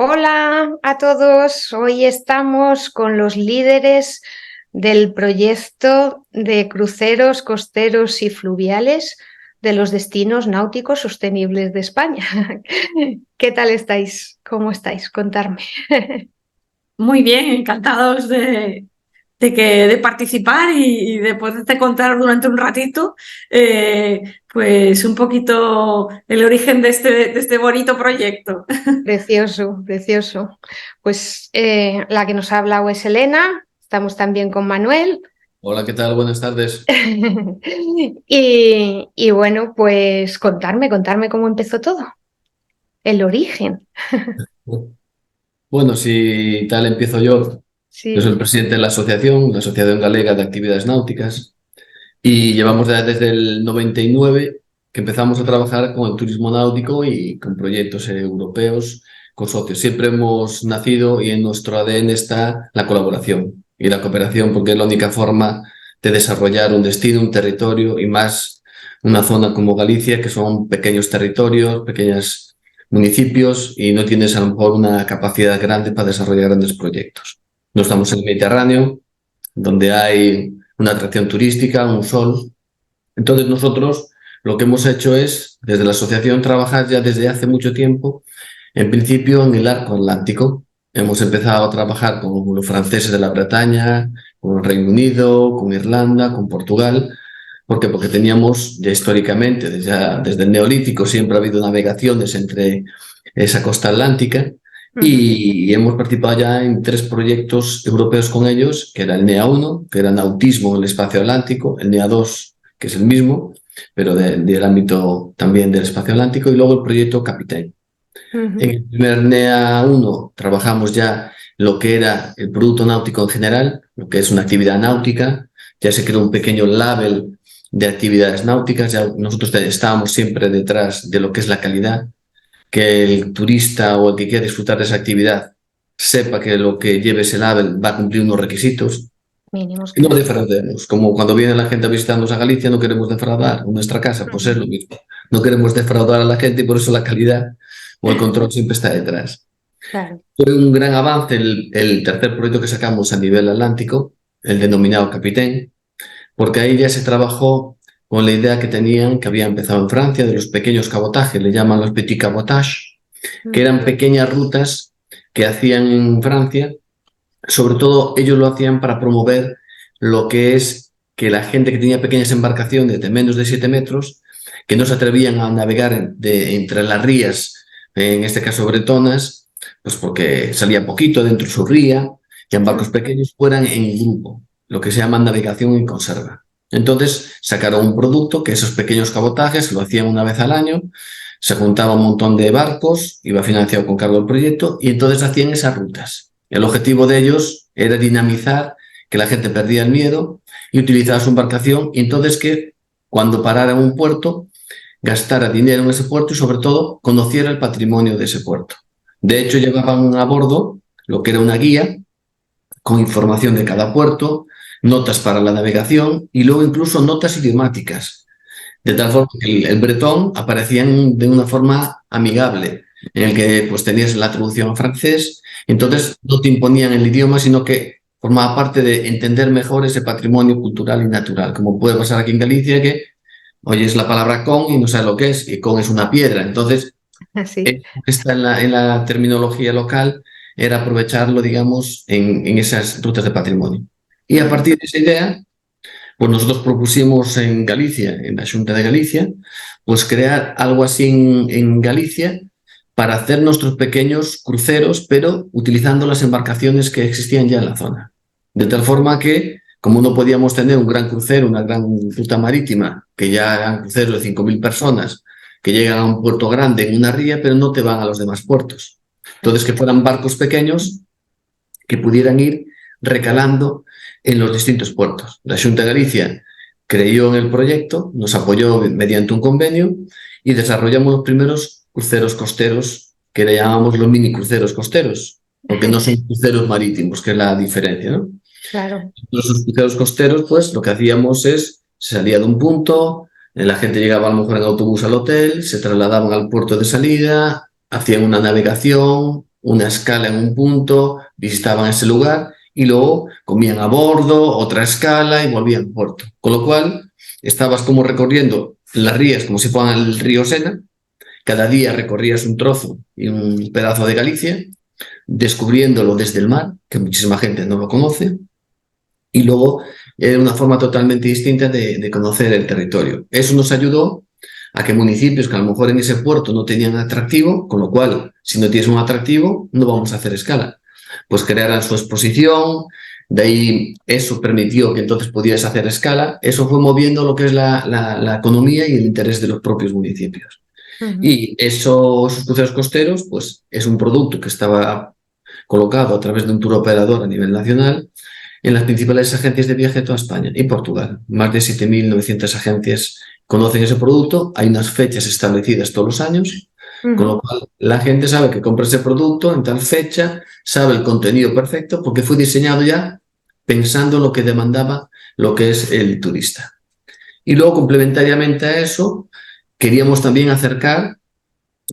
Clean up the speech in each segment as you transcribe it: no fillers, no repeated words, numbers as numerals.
Hola a todos, hoy estamos con los líderes del proyecto de cruceros costeros y fluviales de los destinos náuticos sostenibles de España. ¿Qué tal estáis? ¿Cómo estáis? Contarme. Muy bien, encantados de participar y de poderte contar durante un ratito, pues un poquito el origen de este bonito proyecto. Precioso, precioso. Pues la que nos ha hablado es Elena, estamos también con Manuel. Hola, ¿qué tal? Buenas tardes. Y bueno, pues contarme cómo empezó todo, el origen. Bueno, si tal empiezo yo. Yo soy Sí. el presidente de la Asociación Galega de Actividades Náuticas, y llevamos desde el 99 que empezamos a trabajar con el turismo náutico y con proyectos europeos, con socios. Siempre hemos nacido y en nuestro ADN está la colaboración y la cooperación, porque es la única forma de desarrollar un destino, un territorio, y más una zona como Galicia, que son pequeños territorios, pequeños municipios, y no tienes a lo mejor una capacidad grande para desarrollar grandes proyectos. No estamos en el Mediterráneo, donde hay una atracción turística, un sol. Entonces nosotros lo que hemos hecho es, desde la asociación, trabajar ya desde hace mucho tiempo, en principio en el arco atlántico. Hemos empezado a trabajar con los franceses de la Bretaña, con el Reino Unido, con Irlanda, con Portugal. ¿Por qué? Porque teníamos ya históricamente, desde el Neolítico, siempre ha habido navegaciones entre esa costa atlántica, Ujú. y hemos participado ya en 3 proyectos europeos con ellos, que era el NEA 1, que era nautismo en el espacio atlántico, el NEA 2, que es el mismo, pero del ámbito también del espacio atlántico, y luego el proyecto Capitaine. En Ujú. el primer NEA 1 trabajamos ya lo que era el producto náutico en general, lo que es una actividad náutica. Ya se creó un pequeño label de actividades náuticas. Ya nosotros estábamos siempre detrás de lo que es la calidad, que el turista o el que quiera disfrutar de esa actividad sepa que lo que lleve ese label va a cumplir unos requisitos. Mínimos, Y no claro. defraudemos, como cuando viene la gente a visitarnos a Galicia, no queremos defraudar. En nuestra casa, pues es Ujú. lo mismo. No queremos defraudar a la gente, y por eso la calidad o el control siempre está detrás. Claro. Fue un gran avance el tercer proyecto que sacamos a nivel atlántico, el denominado Capitaine, porque ahí ya se trabajó con la idea que tenían, que había empezado en Francia, de los pequeños cabotajes, le llaman los petit cabotage, que Ujú. eran pequeñas rutas que hacían en Francia. Sobre todo ellos lo hacían para promover lo que es que la gente que tenía pequeñas embarcaciones de menos de 7 metros, que no se atrevían a navegar entre las rías, en este caso bretonas, pues porque salía poquito dentro de su ría, que en barcos Ujú. pequeños fueran en grupo, lo que se llama navegación en conserva. Entonces sacaron un producto que esos pequeños cabotajes lo hacían una vez al año, se juntaba un montón de barcos, iba financiado con cargo del proyecto, y entonces hacían esas rutas. El objetivo de ellos era dinamizar, que la gente perdía el miedo y utilizaba su embarcación, y entonces que cuando parara en un puerto gastara dinero en ese puerto y sobre todo conociera el patrimonio de ese puerto. De hecho, llevaban a bordo lo que era una guía con información de cada puerto, notas para la navegación y luego incluso notas idiomáticas, de tal forma que el bretón aparecía de una forma amigable, en el que pues tenías la traducción en francés. Entonces no te imponían el idioma, sino que formaba parte de entender mejor ese patrimonio cultural y natural, como puede pasar aquí en Galicia, que oyes la palabra con y no sabes lo que es, y con es una piedra. Entonces, Así. lo que está en la terminología local era aprovecharlo, digamos, en esas rutas de patrimonio. Y a Ujú. partir de esa idea, pues nosotros propusimos en Galicia, en la Xunta de Galicia, pues crear algo así en Galicia para hacer nuestros pequeños cruceros, pero utilizando las embarcaciones que existían ya en la zona. De tal forma que, como no podíamos tener un gran crucero, una gran ruta marítima, que ya hagan cruceros de 5.000 personas, que llegan a un puerto grande en una ría, pero no te van a los demás puertos. Entonces, que fueran barcos pequeños que pudieran ir recalando en los distintos puertos. La Xunta de Galicia creyó en el proyecto, nos apoyó mediante un convenio y desarrollamos los primeros cruceros costeros, que le llamamos los mini cruceros costeros, porque no son cruceros marítimos, que es la diferencia, ¿no? Claro. Los cruceros costeros, pues lo que hacíamos es, se salía de un punto, la gente llegaba a lo mejor en autobús al hotel, se trasladaban al puerto de salida, hacían una navegación, una escala en un punto, visitaban ese lugar y luego comían a bordo, otra escala y volvían a puerto. Con lo cual, estabas como recorriendo las rías como si fueran el río Sena. Cada día recorrías un trozo y un pedazo de Galicia, descubriéndolo desde el mar, que muchísima gente no lo conoce, y luego era una forma totalmente distinta de conocer el territorio. Eso nos ayudó a que municipios que a lo mejor en ese puerto no tenían atractivo, con lo cual, si no tienes un atractivo, no vamos a hacer escala. Pues crearan su exposición, de ahí eso permitió que entonces pudieras hacer escala, eso fue moviendo lo que es la economía y el interés de los propios municipios. Y esos cruceros costeros, pues es un producto que estaba colocado a través de un tour operador a nivel nacional en las principales agencias de viaje de toda España y Portugal. Más de 7.900 agencias conocen ese producto, hay unas fechas establecidas todos los años, con lo cual la gente sabe que compra ese producto en tal fecha, sabe el contenido perfecto porque fue diseñado ya pensando en lo que demandaba lo que es el turista. Y luego, complementariamente a eso, queríamos también acercar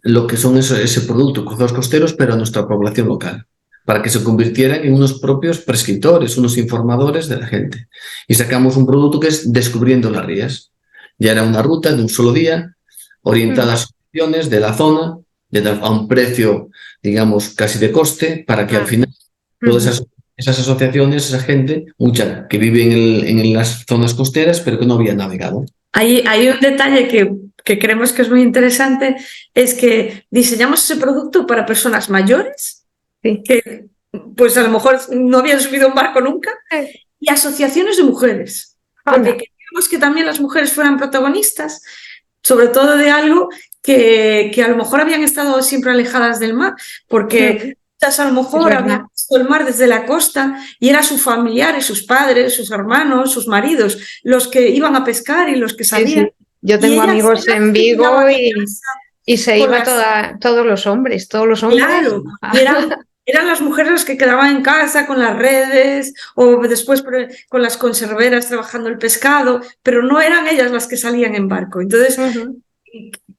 lo que son ese producto, cruceros costeros, pero a nuestra población local, para que se convirtieran en unos propios prescriptores, unos informadores de la gente. Y sacamos un producto que es Descubriendo las Rías. Ya era una ruta de un solo día, orientada a asociaciones de la zona, a un precio, digamos, casi de coste, para que al final todas esas asociaciones, esa gente, mucha que vive en las zonas costeras, pero que no había navegado. Hay un detalle que creemos que es muy interesante, es que diseñamos ese producto para personas mayores, que pues a lo mejor no habían subido un barco nunca, y asociaciones de mujeres, porque queríamos que también las mujeres fueran protagonistas, sobre todo de algo que a lo mejor habían estado siempre alejadas del mar, porque a lo mejor habían visto el mar desde la costa y eran sus familiares, sus padres, sus hermanos, sus maridos, los que iban a pescar y los que salían. Sí. Yo tengo amigos en Vigo y se iban todos los hombres. Claro, eran las mujeres las que quedaban en casa con las redes o después con las conserveras trabajando el pescado, pero no eran ellas las que salían en barco. Entonces,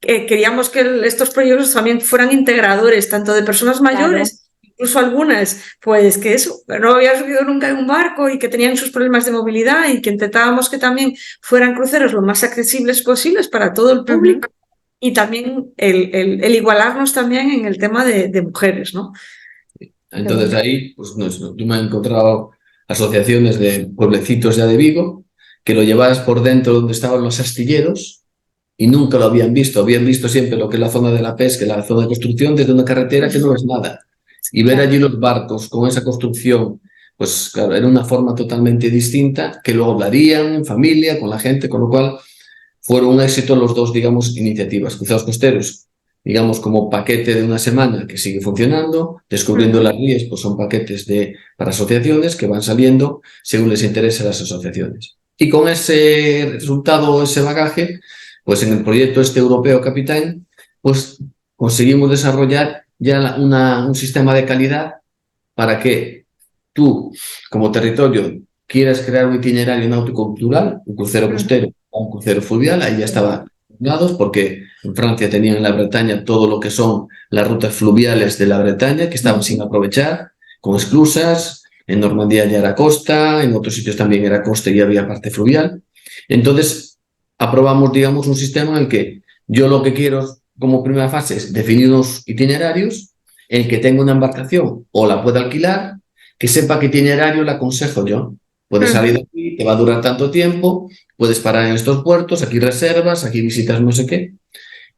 queríamos que estos proyectos también fueran integradores, tanto de personas mayores, incluso algunas, pues que eso, no habían subido nunca en un barco y que tenían sus problemas de movilidad y que intentábamos que también fueran cruceros lo más accesibles posibles para todo el público y también el igualarnos también en el tema de mujeres, ¿no? Entonces ahí, pues yo me he encontrado asociaciones de pueblecitos ya de Vigo que lo llevabas por dentro donde estaban los astilleros y nunca lo habían visto siempre lo que es la zona de la pesca, la zona de construcción, desde una carretera que no es nada. Y ver allí los barcos con esa construcción, pues claro, era una forma totalmente distinta, que luego hablarían en familia, con la gente, con lo cual fueron un éxito los dos, digamos, iniciativas. Cruceros costeros, digamos, como paquete de una semana que sigue funcionando, Descubriendo las Rías, pues son paquetes para asociaciones que van saliendo según les interese a las asociaciones. Y con ese resultado, ese bagaje, pues en el proyecto europeo Capitán, pues conseguimos desarrollar ya un sistema de calidad para que tú, como territorio, quieras crear un itinerario náutico-cultural, un crucero costero o un crucero fluvial, ahí ya estaba dados porque en Francia tenían en la Bretaña todo lo que son las rutas fluviales de la Bretaña que estaban sin aprovechar, con esclusas, en Normandía ya era costa, en otros sitios también era costa y había parte fluvial. Entonces, aprobamos, digamos, un sistema en el que yo lo que quiero como primera fase es definir unos itinerarios, el que tenga una embarcación o la pueda alquilar, que sepa qué itinerario le aconsejo yo. Puedes salir de aquí, te va a durar tanto tiempo, puedes parar en estos puertos, aquí reservas, aquí visitas no sé qué.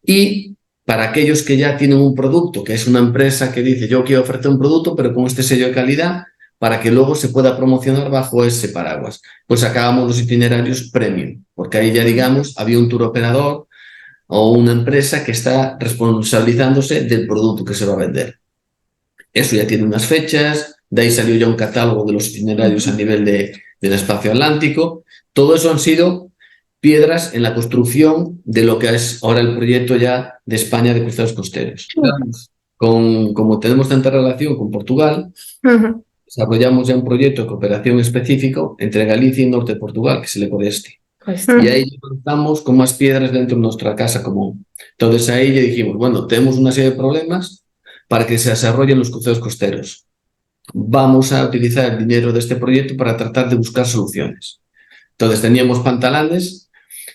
Y para aquellos que ya tienen un producto, que es una empresa que dice yo quiero ofrecer un producto pero con este sello de calidad, para que luego se pueda promocionar bajo ese paraguas. Pues sacábamos los itinerarios premium, porque ahí ya, digamos, había un tour operador o una empresa que está responsabilizándose del producto que se va a vender. Eso ya tiene unas fechas, de ahí salió ya un catálogo de los itinerarios a nivel del espacio atlántico. Todo eso han sido piedras en la construcción de lo que es ahora el proyecto ya de España de cruceros costeros. Como tenemos tanta relación con Portugal, desarrollamos ya un proyecto de cooperación específico entre Galicia y norte de Portugal, que es el Ecodesti. Y ahí contamos con más piedras dentro de nuestra casa común. Entonces ahí ya dijimos, bueno, tenemos una serie de problemas, para que se desarrollen los cruceros costeros. Vamos a utilizar el dinero de este proyecto para tratar de buscar soluciones. Entonces teníamos pantalanes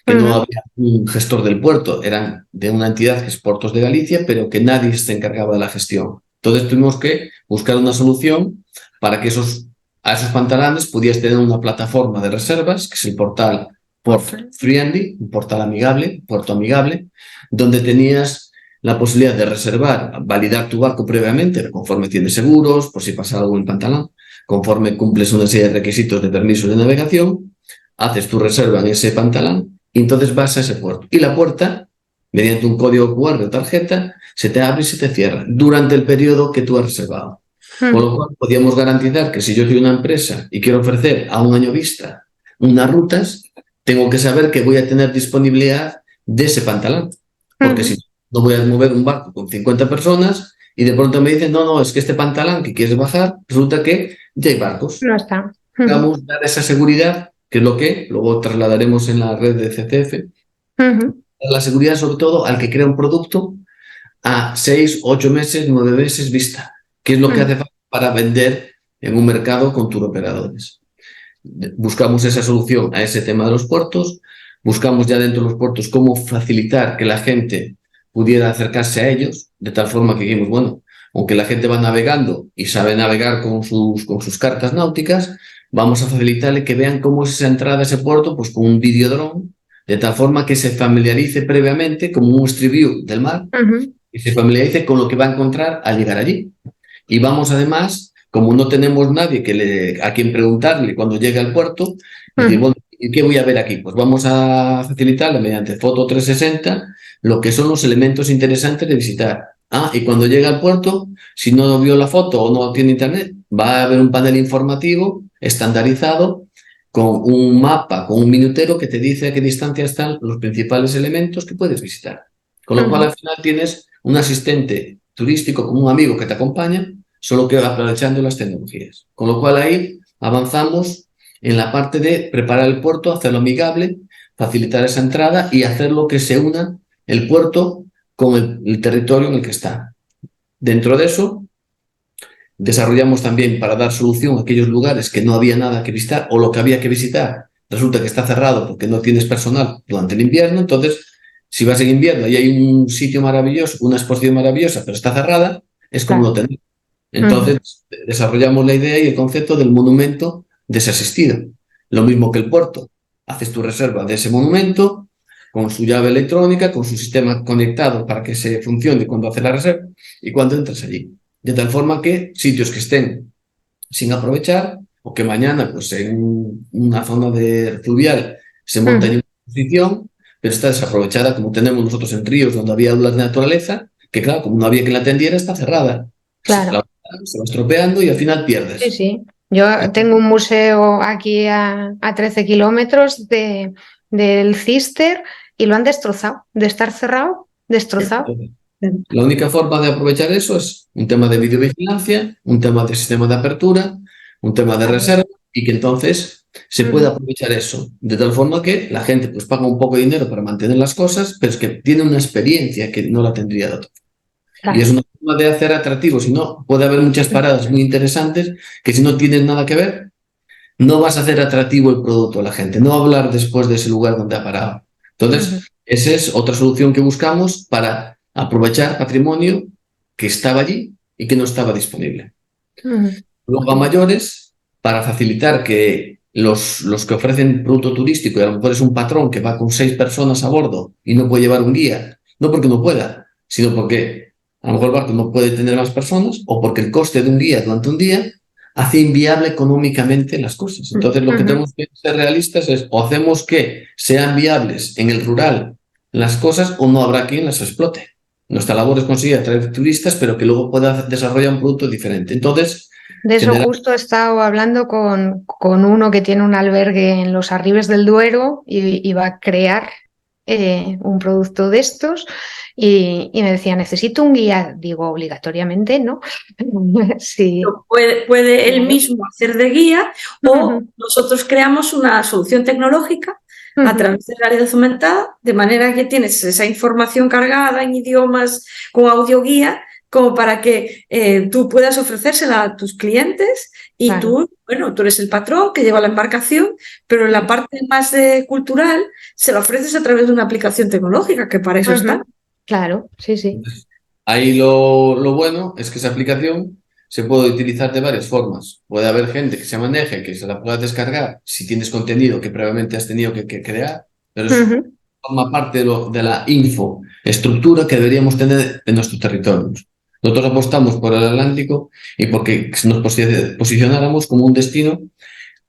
que no había un gestor del puerto, eran de una entidad que es Puertos de Galicia, pero que nadie se encargaba de la gestión. Entonces tuvimos que buscar una solución para que a esos pantalanes pudieras tener una plataforma de reservas, que es el portal Port Friendly, un portal amigable, puerto amigable, donde tenías la posibilidad de reservar, validar tu barco previamente, conforme tienes seguros, por si pasa algo en el pantalón, conforme cumples una serie de requisitos de permiso de navegación, haces tu reserva en ese pantalón y entonces vas a ese puerto. Y la puerta, mediante un código QR o tarjeta, se te abre y se te cierra durante el periodo que tú has reservado. Con lo cual, podíamos garantizar que si yo soy una empresa y quiero ofrecer a un año vista unas rutas, tengo que saber que voy a tener disponibilidad de ese pantalón. Porque si no voy a mover un barco con 50 personas y de pronto me dicen, no, es que este pantalón que quieres bajar, resulta que ya hay barcos. No está. Vamos a dar esa seguridad, que es lo que luego trasladaremos en la red de CCF. La seguridad, sobre todo, al que crea un producto a 6, 8 meses, 9 meses vista, que es lo que hace falta para vender en un mercado con turoperadores. Buscamos esa solución a ese tema de los puertos, buscamos ya dentro de los puertos cómo facilitar que la gente pudiera acercarse a ellos, de tal forma que dijimos, bueno, aunque la gente va navegando y sabe navegar con sus cartas náuticas, vamos a facilitarle que vean cómo es esa entrada a ese puerto, pues con un videodrone, de tal forma que se familiarice previamente como un Street View del mar y se familiarice con lo que va a encontrar al llegar allí. Y vamos además, como no tenemos nadie a quien preguntarle cuando llegue al puerto, decir, bueno, ¿qué voy a ver aquí? Pues vamos a facilitarle mediante Foto 360 lo que son los elementos interesantes de visitar. Y cuando llega al puerto, si no vio la foto o no tiene internet, va a haber un panel informativo estandarizado con un mapa, con un minutero que te dice a qué distancia están los principales elementos que puedes visitar. Con lo cual, al final tienes un asistente turístico como un amigo que te acompaña, solo que aprovechando las tecnologías. Con lo cual, ahí avanzamos en la parte de preparar el puerto, hacerlo amigable, facilitar esa entrada y hacerlo que se una el puerto con el territorio en el que está. Dentro de eso, desarrollamos también para dar solución a aquellos lugares que no había nada que visitar o lo que había que visitar resulta que está cerrado porque no tienes personal durante el invierno. Entonces, si vas en invierno y hay un sitio maravilloso, una exposición maravillosa, pero está cerrada, es como no tener. Entonces, desarrollamos la idea y el concepto del monumento desasistido. Lo mismo que el puerto. Haces tu reserva de ese monumento con su llave electrónica, con su sistema conectado para que se funcione cuando hace la reserva y cuando entras allí. De tal forma que sitios que estén sin aprovechar o que mañana pues en una zona fluvial se monta en una exposición, pero está desaprovechada, como tenemos nosotros en ríos donde había aulas de naturaleza, que claro, como no había quien la atendiera, está cerrada. Claro. Se va estropeando y al final pierdes. Sí, sí. Yo tengo un museo aquí a 13 kilómetros del Cister y lo han destrozado. De estar cerrado, destrozado. La única forma de aprovechar eso es un tema de videovigilancia, un tema de sistema de apertura, un tema de reserva y que entonces se pueda aprovechar eso. De tal forma que la gente pues paga un poco de dinero para mantener las cosas, pero es que tiene una experiencia que no la tendría de otra. Y es una forma de hacer atractivo. Si no, puede haber muchas paradas muy interesantes que si no tienes nada que ver, no vas a hacer atractivo el producto a la gente. No va a hablar después de ese lugar donde ha parado. Entonces, esa es otra solución que buscamos para aprovechar patrimonio que estaba allí y que no estaba disponible. Luego a mayores, para facilitar que los que ofrecen producto turístico, y a lo mejor es un patrón que va con 6 personas a bordo y no puede llevar un guía, no porque no pueda, sino porque a lo mejor el barco no puede tener más personas o porque el coste de un guía durante un día hace inviable económicamente las cosas. Entonces lo que tenemos que ser realistas es o hacemos que sean viables en el rural las cosas o no habrá quien las explote. Nuestra labor es conseguir atraer turistas pero que luego pueda desarrollar un producto diferente. Entonces, de eso justo he estado hablando con uno que tiene un albergue en los Arribes del Duero y va a crear un producto de estos y me decía, necesito un guía. Digo, obligatoriamente, ¿no? Sí. Puede él mismo hacer de guía o nosotros creamos una solución tecnológica a través de la realidad aumentada, de manera que tienes esa información cargada en idiomas con audio guía como para que tú puedas ofrecérsela a tus clientes y Claro. tú, bueno, tú eres el patrón que lleva la embarcación, pero en la parte más cultural se la ofreces a través de una aplicación tecnológica, que para eso está. Claro, sí, sí. Ahí lo bueno es que esa aplicación se puede utilizar de varias formas. Puede haber gente que se maneje, que se la pueda descargar si tienes contenido que previamente has tenido que crear, pero eso Ujú. forma parte de la infraestructura que deberíamos tener en nuestros territorios. Nosotros apostamos por el Atlántico y porque nos posicionáramos como un destino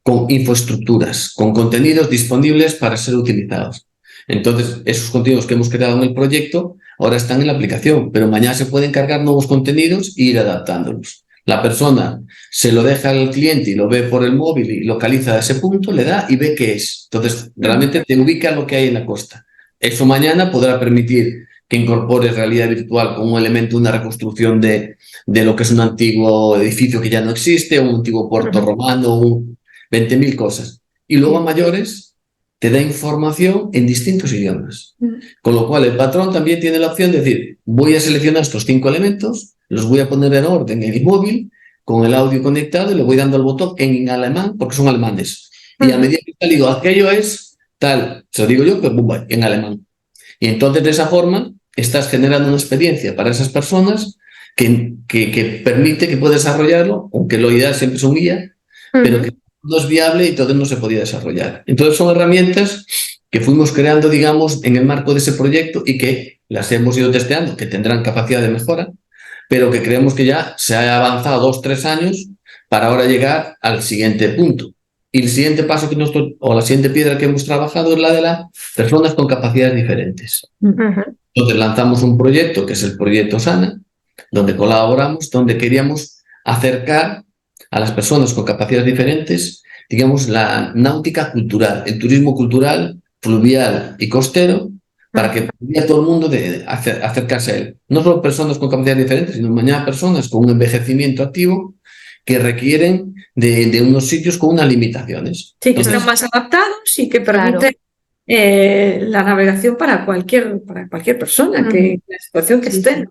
con infraestructuras, con contenidos disponibles para ser utilizados. Entonces, esos contenidos que hemos creado en el proyecto ahora están en la aplicación, pero mañana se pueden cargar nuevos contenidos e ir adaptándolos. La persona se lo deja al cliente y lo ve por el móvil y localiza ese punto, le da y ve qué es. Entonces, realmente te ubica lo que hay en la costa. Eso mañana podrá permitir que incorpores realidad virtual como un elemento, una reconstrucción de lo que es un antiguo edificio que ya no existe, un antiguo puerto romano, 20.000 cosas. Y luego a mayores te da información en distintos idiomas. Con lo cual el patrón también tiene la opción de decir, voy a seleccionar estos 5 elementos, los voy a poner en orden en el móvil, con el audio conectado, y le voy dando el botón en alemán, porque son alemanes. Y a medida que te digo, aquello es tal, se lo digo yo, pues en alemán. Y entonces de esa forma estás generando una experiencia para esas personas que permite que pueda desarrollarlo, aunque lo ideal siempre es un guía, pero que no es viable y entonces no se podía desarrollar. Entonces son herramientas que fuimos creando, digamos, en el marco de ese proyecto y que las hemos ido testeando, que tendrán capacidad de mejora, pero que creemos que ya se ha avanzado 2 o 3 años para ahora llegar al siguiente punto. Y el siguiente paso o la siguiente piedra que hemos trabajado es la de las personas con capacidades diferentes. Entonces lanzamos un proyecto que es el proyecto Sana, donde colaboramos, donde queríamos acercar a las personas con capacidades diferentes, digamos, la náutica cultural, el turismo cultural, fluvial y costero, para que pudiera todo el mundo acercarse a él. No solo personas con capacidades diferentes, sino mañana personas con un envejecimiento activo que requieren de unos sitios con unas limitaciones. Sí, que están más adaptados y que permiten la navegación para cualquier persona, que la situación que esté.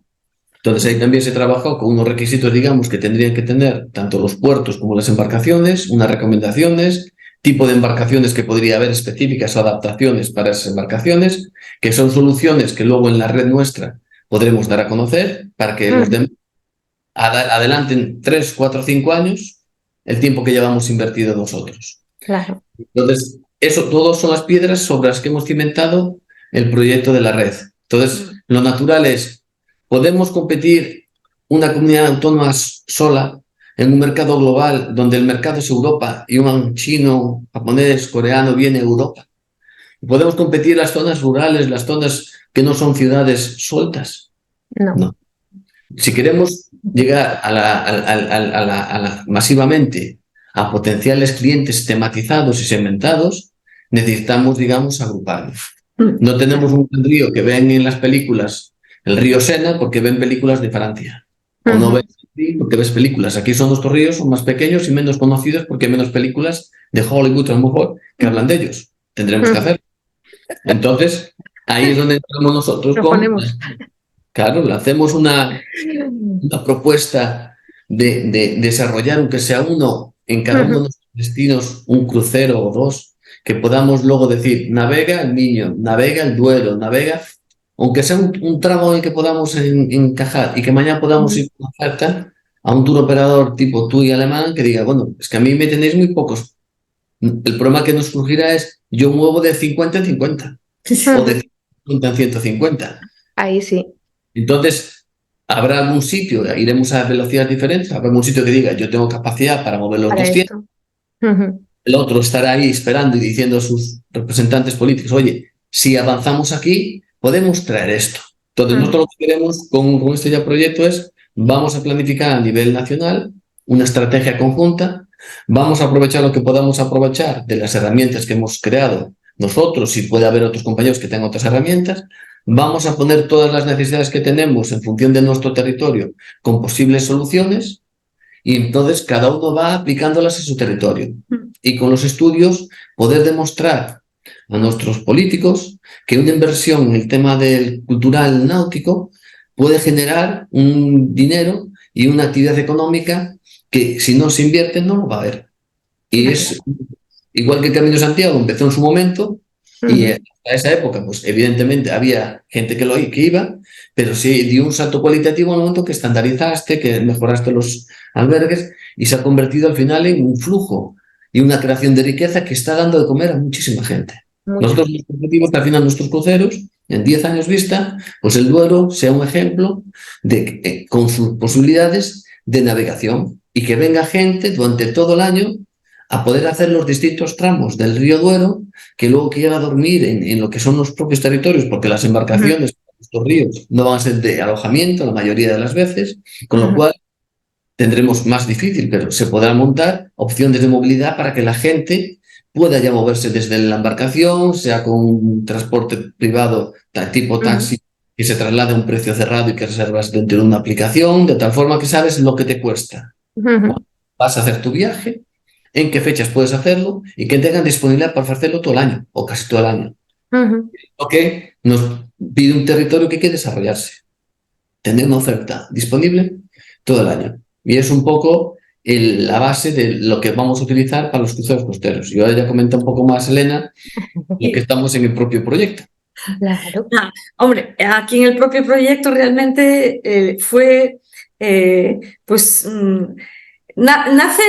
Entonces ahí también se trabajó con unos requisitos, digamos, que tendrían que tener tanto los puertos como las embarcaciones, unas recomendaciones, tipo de embarcaciones que podría haber específicas o adaptaciones para esas embarcaciones, que son soluciones que luego en la red nuestra podremos dar a conocer para que los demás adelanten 3, 4, 5 años el tiempo que llevamos invertido nosotros. Claro. Entonces, eso todos son las piedras sobre las que hemos cimentado el proyecto de la red. Entonces, lo natural es, podemos competir una comunidad autónoma sola en un mercado global donde el mercado es Europa y un chino, japonés, coreano viene a Europa. ¿Podemos competir en las zonas rurales, las zonas que no son ciudades sueltas? No. Si queremos llegar masivamente a potenciales clientes tematizados y segmentados, necesitamos, digamos, agruparnos. No tenemos un río que ven en las películas, el río Sena, porque ven películas de Francia. O no ves porque ves películas. Aquí son nuestros ríos, son más pequeños y menos conocidos porque hay menos películas de Hollywood a lo mejor que hablan de ellos. Tendremos que hacer. Entonces, ahí es donde entramos nosotros Claro, le hacemos una propuesta de desarrollar, aunque sea uno en cada uno de los destinos, un crucero o 2, que podamos luego decir, navega el Miño, navega el Duero, navega, aunque sea un tramo en el que podamos encajar y que mañana podamos ir con oferta a un tour operador tipo TUI alemán que diga, bueno, es que a mí me tenéis muy pocos. El problema que nos surgirá es, yo muevo de 50 en 50 o de 50 en 150. Ahí sí. Entonces, habrá algún sitio, iremos a velocidades diferentes, habrá algún sitio que diga, yo tengo capacidad para mover los 200. El otro estará ahí esperando y diciendo a sus representantes políticos, oye, si avanzamos aquí, podemos traer esto. Entonces, nosotros lo que queremos con este ya proyecto es, vamos a planificar a nivel nacional una estrategia conjunta, vamos a aprovechar lo que podamos aprovechar de las herramientas que hemos creado nosotros, si puede haber otros compañeros que tengan otras herramientas, vamos a poner todas las necesidades que tenemos en función de nuestro territorio con posibles soluciones y entonces cada uno va aplicándolas en su territorio. Y con los estudios poder demostrar a nuestros políticos que una inversión en el tema del cultural náutico puede generar un dinero y una actividad económica que si no se invierte no lo va a haber. Y es igual que el Camino de Santiago empezó en su momento y a esa época, pues evidentemente había gente que iba, pero sí dio un salto cualitativo en el momento que estandarizaste, que mejoraste los albergues y se ha convertido al final en un flujo y una creación de riqueza que está dando de comer a muchísima gente. Nosotros nos objetivos que al final nuestros cruceros, en 10 años vista, pues el Duero sea un ejemplo de, con sus posibilidades de navegación y que venga gente durante todo el año a poder hacer los distintos tramos del río Duero, que luego quieran a dormir en lo que son los propios territorios, porque las embarcaciones de estos ríos no van a ser de alojamiento la mayoría de las veces, con lo cual tendremos más difícil, pero se podrán montar opciones de movilidad para que la gente pueda ya moverse desde la embarcación, sea con un transporte privado tipo taxi, que se traslade a un precio cerrado y que reservas dentro de una aplicación, de tal forma que sabes lo que te cuesta. Vas a hacer tu viaje, en qué fechas puedes hacerlo y que tengan disponibilidad para hacerlo todo el año o casi todo el año. Lo que nos pide un territorio que quiere desarrollarse, tener una oferta disponible todo el año. Y es un poco la base de lo que vamos a utilizar para los cruceros costeros. Y ahora ya comenta un poco más, Elena, lo que estamos en el propio proyecto. Claro. Hombre, aquí en el propio proyecto realmente fue, pues... Nace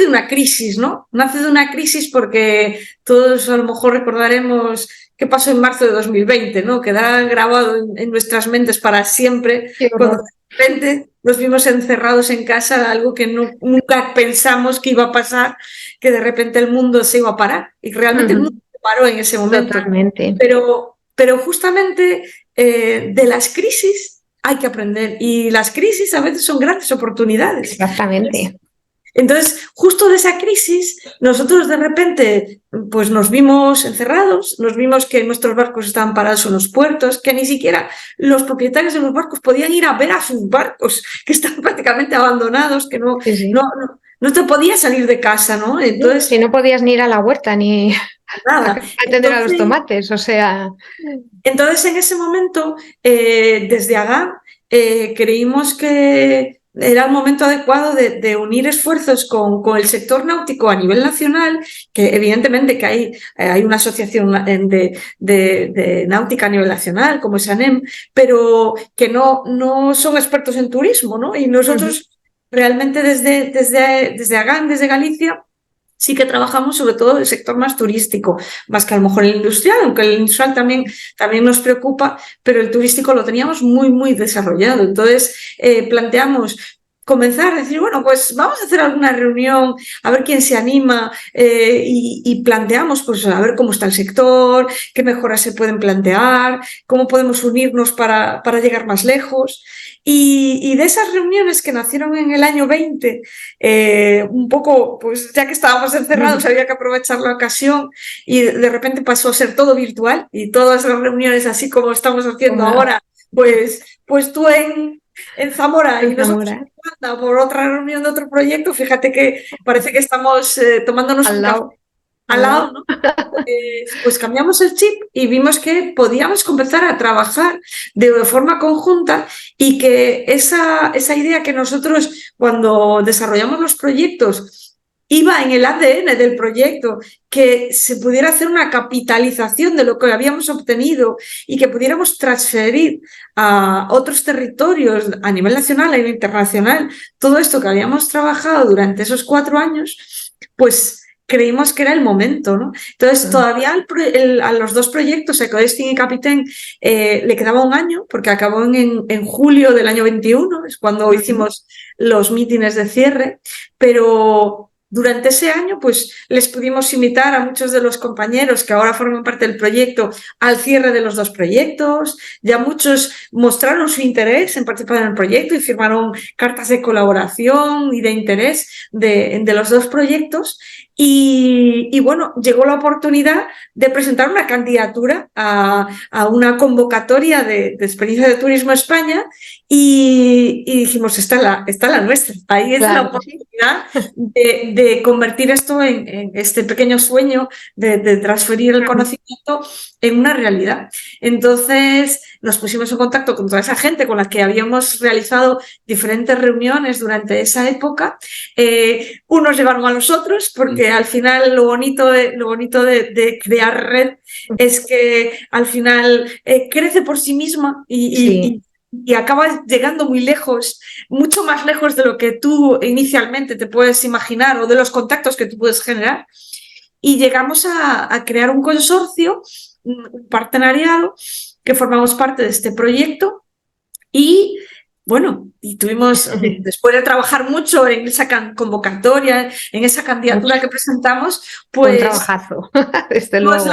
de una crisis, ¿no? Nace de una crisis porque todos a lo mejor recordaremos qué pasó en marzo de 2020, ¿no? Queda grabado en nuestras mentes para siempre, cuando de repente nos vimos encerrados en casa, algo que nunca pensamos que iba a pasar, que de repente el mundo se iba a parar. Y realmente el mundo se paró en ese momento. Totalmente. Pero justamente de las crisis hay que aprender, y las crisis a veces son grandes oportunidades. Exactamente. Entonces, justo de esa crisis, nosotros de repente pues nos vimos encerrados, nos vimos que nuestros barcos estaban parados en los puertos, que ni siquiera los propietarios de los barcos podían ir a ver a sus barcos, que están prácticamente abandonados, que no te podías salir de casa, ¿no? Entonces, que no podías ni ir a la huerta ni nada. a atender a los tomates, o sea... Entonces, en ese momento, desde AGA, creímos que era el momento adecuado de unir esfuerzos con el sector náutico a nivel nacional, que evidentemente que hay una asociación de náutica a nivel nacional, como es ANEM, pero que no son expertos en turismo, ¿no? Y nosotros realmente desde AGAN, desde Galicia, sí que trabajamos sobre todo el sector más turístico, más que a lo mejor el industrial, aunque el industrial también nos preocupa, pero el turístico lo teníamos muy, muy desarrollado. Entonces planteamos comenzar a decir, bueno, pues vamos a hacer alguna reunión, a ver quién se anima, y planteamos, pues a ver cómo está el sector, qué mejoras se pueden plantear, cómo podemos unirnos para llegar más lejos. Y de esas reuniones que nacieron en el año 20, un poco, pues ya que estábamos encerrados, había que aprovechar la ocasión, y de repente pasó a ser todo virtual, y todas las reuniones así como estamos haciendo ahora, pues tú en Zamora y nosotros en Uganda por otra reunión de otro proyecto. Fíjate que parece que estamos tomándonos un café al lado, ¿no? Pues cambiamos el chip y vimos que podíamos comenzar a trabajar de forma conjunta, y que esa idea que nosotros cuando desarrollamos los proyectos iba en el ADN del proyecto, que se pudiera hacer una capitalización de lo que habíamos obtenido y que pudiéramos transferir a otros territorios a nivel nacional e internacional todo esto que habíamos trabajado durante esos 4 años, pues creímos que era el momento, ¿no? Entonces, todavía a los 2 proyectos, Ecodestin y Capitaine, le quedaba un año, porque acabó en julio del año 21, es cuando hicimos los mítines de cierre, pero durante ese año pues les pudimos invitar a muchos de los compañeros que ahora forman parte del proyecto al cierre de los 2 proyectos. Ya muchos mostraron su interés en participar en el proyecto y firmaron cartas de colaboración y de interés de los 2 proyectos. Y bueno, llegó la oportunidad de presentar una candidatura a una convocatoria de Experiencia de Turismo España y dijimos, esta es la nuestra. Ahí es la oportunidad de convertir esto en este pequeño sueño de transferir el conocimiento en una realidad. Entonces nos pusimos en contacto con toda esa gente con la que habíamos realizado diferentes reuniones durante esa época. Unos llevaron a los otros, porque al final lo bonito de crear red es que al final crece por sí misma y acaba llegando muy lejos, mucho más lejos de lo que tú inicialmente te puedes imaginar o de los contactos que tú puedes generar. Y llegamos a crear un consorcio, un partenariado, que formamos parte de este proyecto y bueno, y tuvimos, después de trabajar mucho en esa convocatoria, en esa candidatura que presentamos, pues... Un trabajazo, desde luego.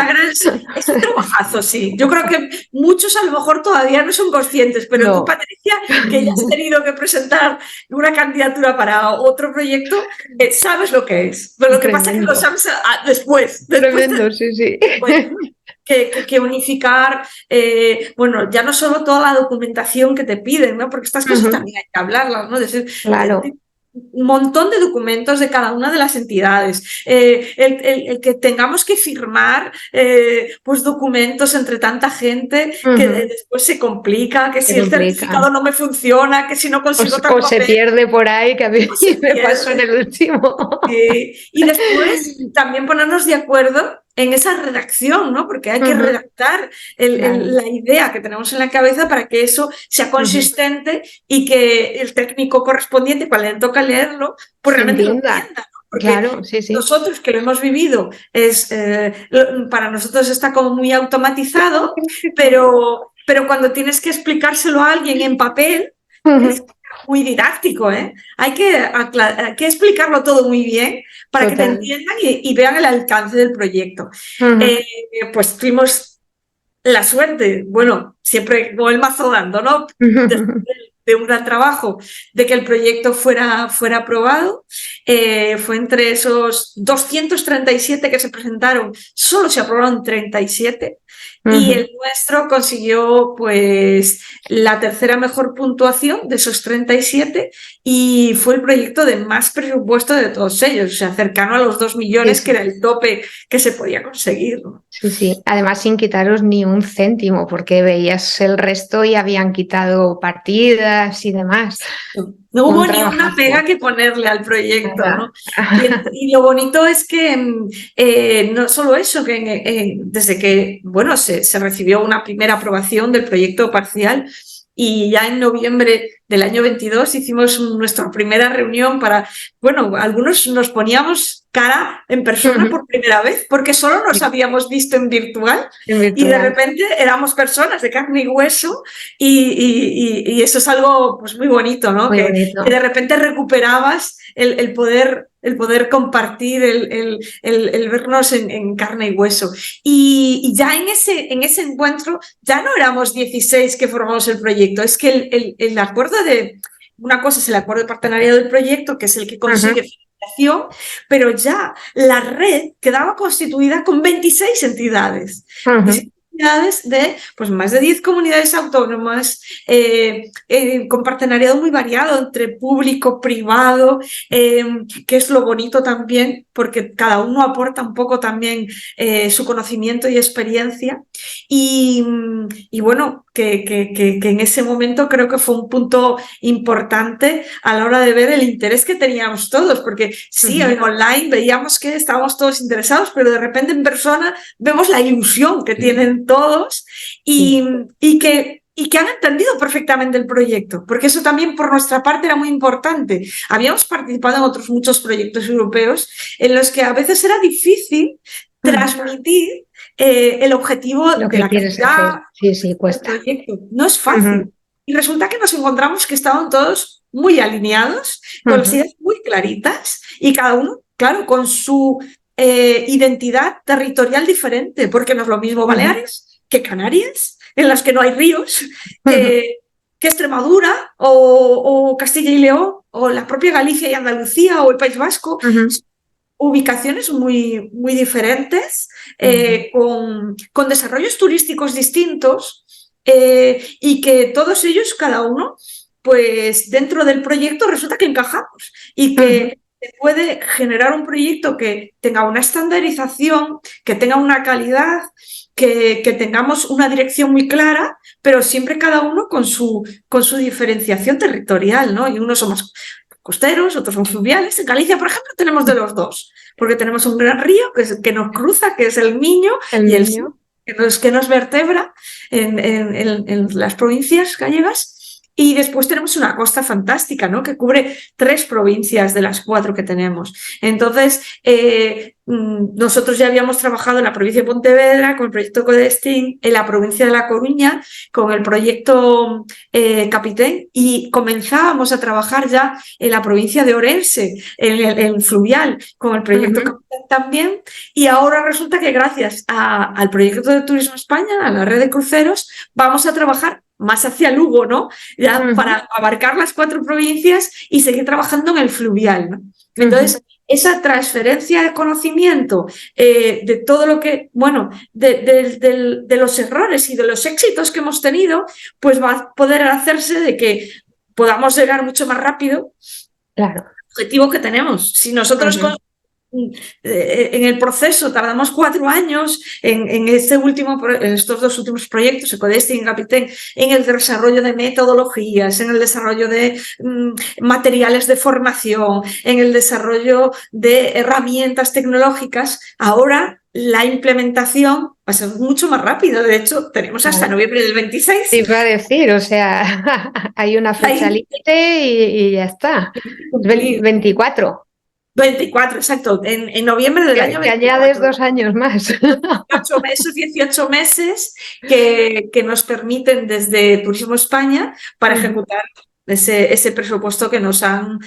Es un trabajazo, sí. Yo creo que muchos a lo mejor todavía no son conscientes, pero tú, Patricia, que ya has tenido que presentar una candidatura para otro proyecto, sabes lo que es. Pero lo que pasa es que lo sabes después. Tremendo, sí. Que unificar, bueno, ya no solo toda la documentación que te piden, ¿no? Porque estas cosas también hay que hablarlas, ¿no? Es decir, claro. Un montón de documentos de cada una de las entidades, el que tengamos que firmar pues documentos entre tanta gente que después se complica, que si el certificado no me funciona, que si no consigo tal papel, se pierde por ahí, que a mí me pasó en el último. Y después también ponernos de acuerdo en esa redacción, ¿no? Porque hay que redactar la idea que tenemos en la cabeza para que eso sea consistente y que el técnico correspondiente, cuando le toca leerlo, pues realmente lo entienda, ¿no? Porque nosotros que lo hemos vivido, para nosotros está como muy automatizado, pero cuando tienes que explicárselo a alguien en papel, es muy didáctico, ¿eh? Hay que explicarlo todo muy bien para que te entiendan y vean el alcance del proyecto. Pues tuvimos la suerte, bueno, siempre como el mazo dando, ¿no? De un gran trabajo, de que el proyecto fuera aprobado. Fue entre esos 237 que se presentaron, solo se aprobaron 37. Y el nuestro consiguió pues la tercera mejor puntuación de esos 37 y fue el proyecto de más presupuesto de todos ellos, o sea, cercano a los 2 millones, que era el tope que se podía conseguir, ¿no? Sí. Además, sin quitaros ni un céntimo, porque veías el resto y habían quitado partidas y demás. No hubo ni una pega que ponerle al proyecto, ¿no? Y lo bonito es que no solo eso, que desde que bueno, se recibió una primera aprobación del proyecto parcial y ya en noviembre del año 22 hicimos nuestra primera reunión para, bueno, algunos nos poníamos cara en persona por primera vez porque solo nos habíamos visto en virtual. Y de repente éramos personas de carne y hueso y eso es algo pues muy bonito, ¿no? Que de repente recuperabas el poder compartir, el vernos en carne y hueso. Y ya en ese encuentro ya no éramos 16 que formamos el proyecto, es que el acuerdo una cosa es el acuerdo de partenariado del proyecto, que es el que consigue financiación, pero ya la red quedaba constituida con 26 entidades. De pues más de 10 comunidades autónomas, con partenariado muy variado entre público, privado, que es lo bonito también, porque cada uno aporta un poco también su conocimiento y experiencia. Y bueno, que en ese momento creo que fue un punto importante a la hora de ver el interés que teníamos todos, porque sí, en online veíamos que estábamos todos interesados, pero de repente en persona vemos la ilusión que tienen todos y que han entendido perfectamente el proyecto, porque eso también por nuestra parte era muy importante. Habíamos participado en otros muchos proyectos europeos en los que a veces era difícil transmitir el objetivo lo de que la quieres calidad hacer. Cuesta. del proyecto. No es fácil. Y resulta que nos encontramos que estaban todos muy alineados, con las ideas muy claritas y cada uno, claro, con su identidad territorial diferente, porque no es lo mismo Baleares que Canarias, en las que no hay ríos, que Extremadura o Castilla y León o la propia Galicia y Andalucía o el País Vasco. ubicaciones muy, muy diferentes, con desarrollos turísticos distintos, y que todos ellos, cada uno, pues dentro del proyecto resulta que encajamos y que se puede generar un proyecto que tenga una estandarización, que tenga una calidad, que tengamos una dirección muy clara, pero siempre cada uno con su diferenciación territorial, ¿no? Y unos son más costeros, otros son fluviales. En Galicia, por ejemplo, tenemos de los dos, porque tenemos un gran río que nos cruza, que es el Miño, y el Sil, que nos vertebra en las provincias gallegas. Y después tenemos una costa fantástica, ¿no? Que cubre 3 provincias de las 4 que tenemos. Entonces, nosotros ya habíamos trabajado en la provincia de Pontevedra con el proyecto Codestin, en la provincia de La Coruña con el proyecto Capitén, y comenzábamos a trabajar ya en la provincia de Orense, en Fluvial, con el proyecto Capitén también. Y ahora resulta que gracias al proyecto de Turismo España, a la red de cruceros, vamos a trabajar más hacia Lugo, ¿no? Ya para abarcar las 4 provincias y seguir trabajando en el fluvial, ¿no? Entonces, esa transferencia de conocimiento, de todo lo que, bueno, de los errores y de los éxitos que hemos tenido, pues va a poder hacerse de que podamos llegar mucho más rápido al objetivo que tenemos. Si nosotros en el proceso tardamos 4 años en estos 2 últimos proyectos, Ecodestin y Capitén, en el desarrollo de metodologías, en el desarrollo de materiales de formación, en el desarrollo de herramientas tecnológicas. Ahora la implementación va a ser mucho más rápida. De hecho, tenemos hasta noviembre del 26. Sí, iba a decir, o sea, hay una fecha límite y ya está. 24. 24, exacto. En noviembre del año 24. Que añades 2 años más. 18 meses que nos permiten desde Turismo España para ejecutar ese presupuesto que nos han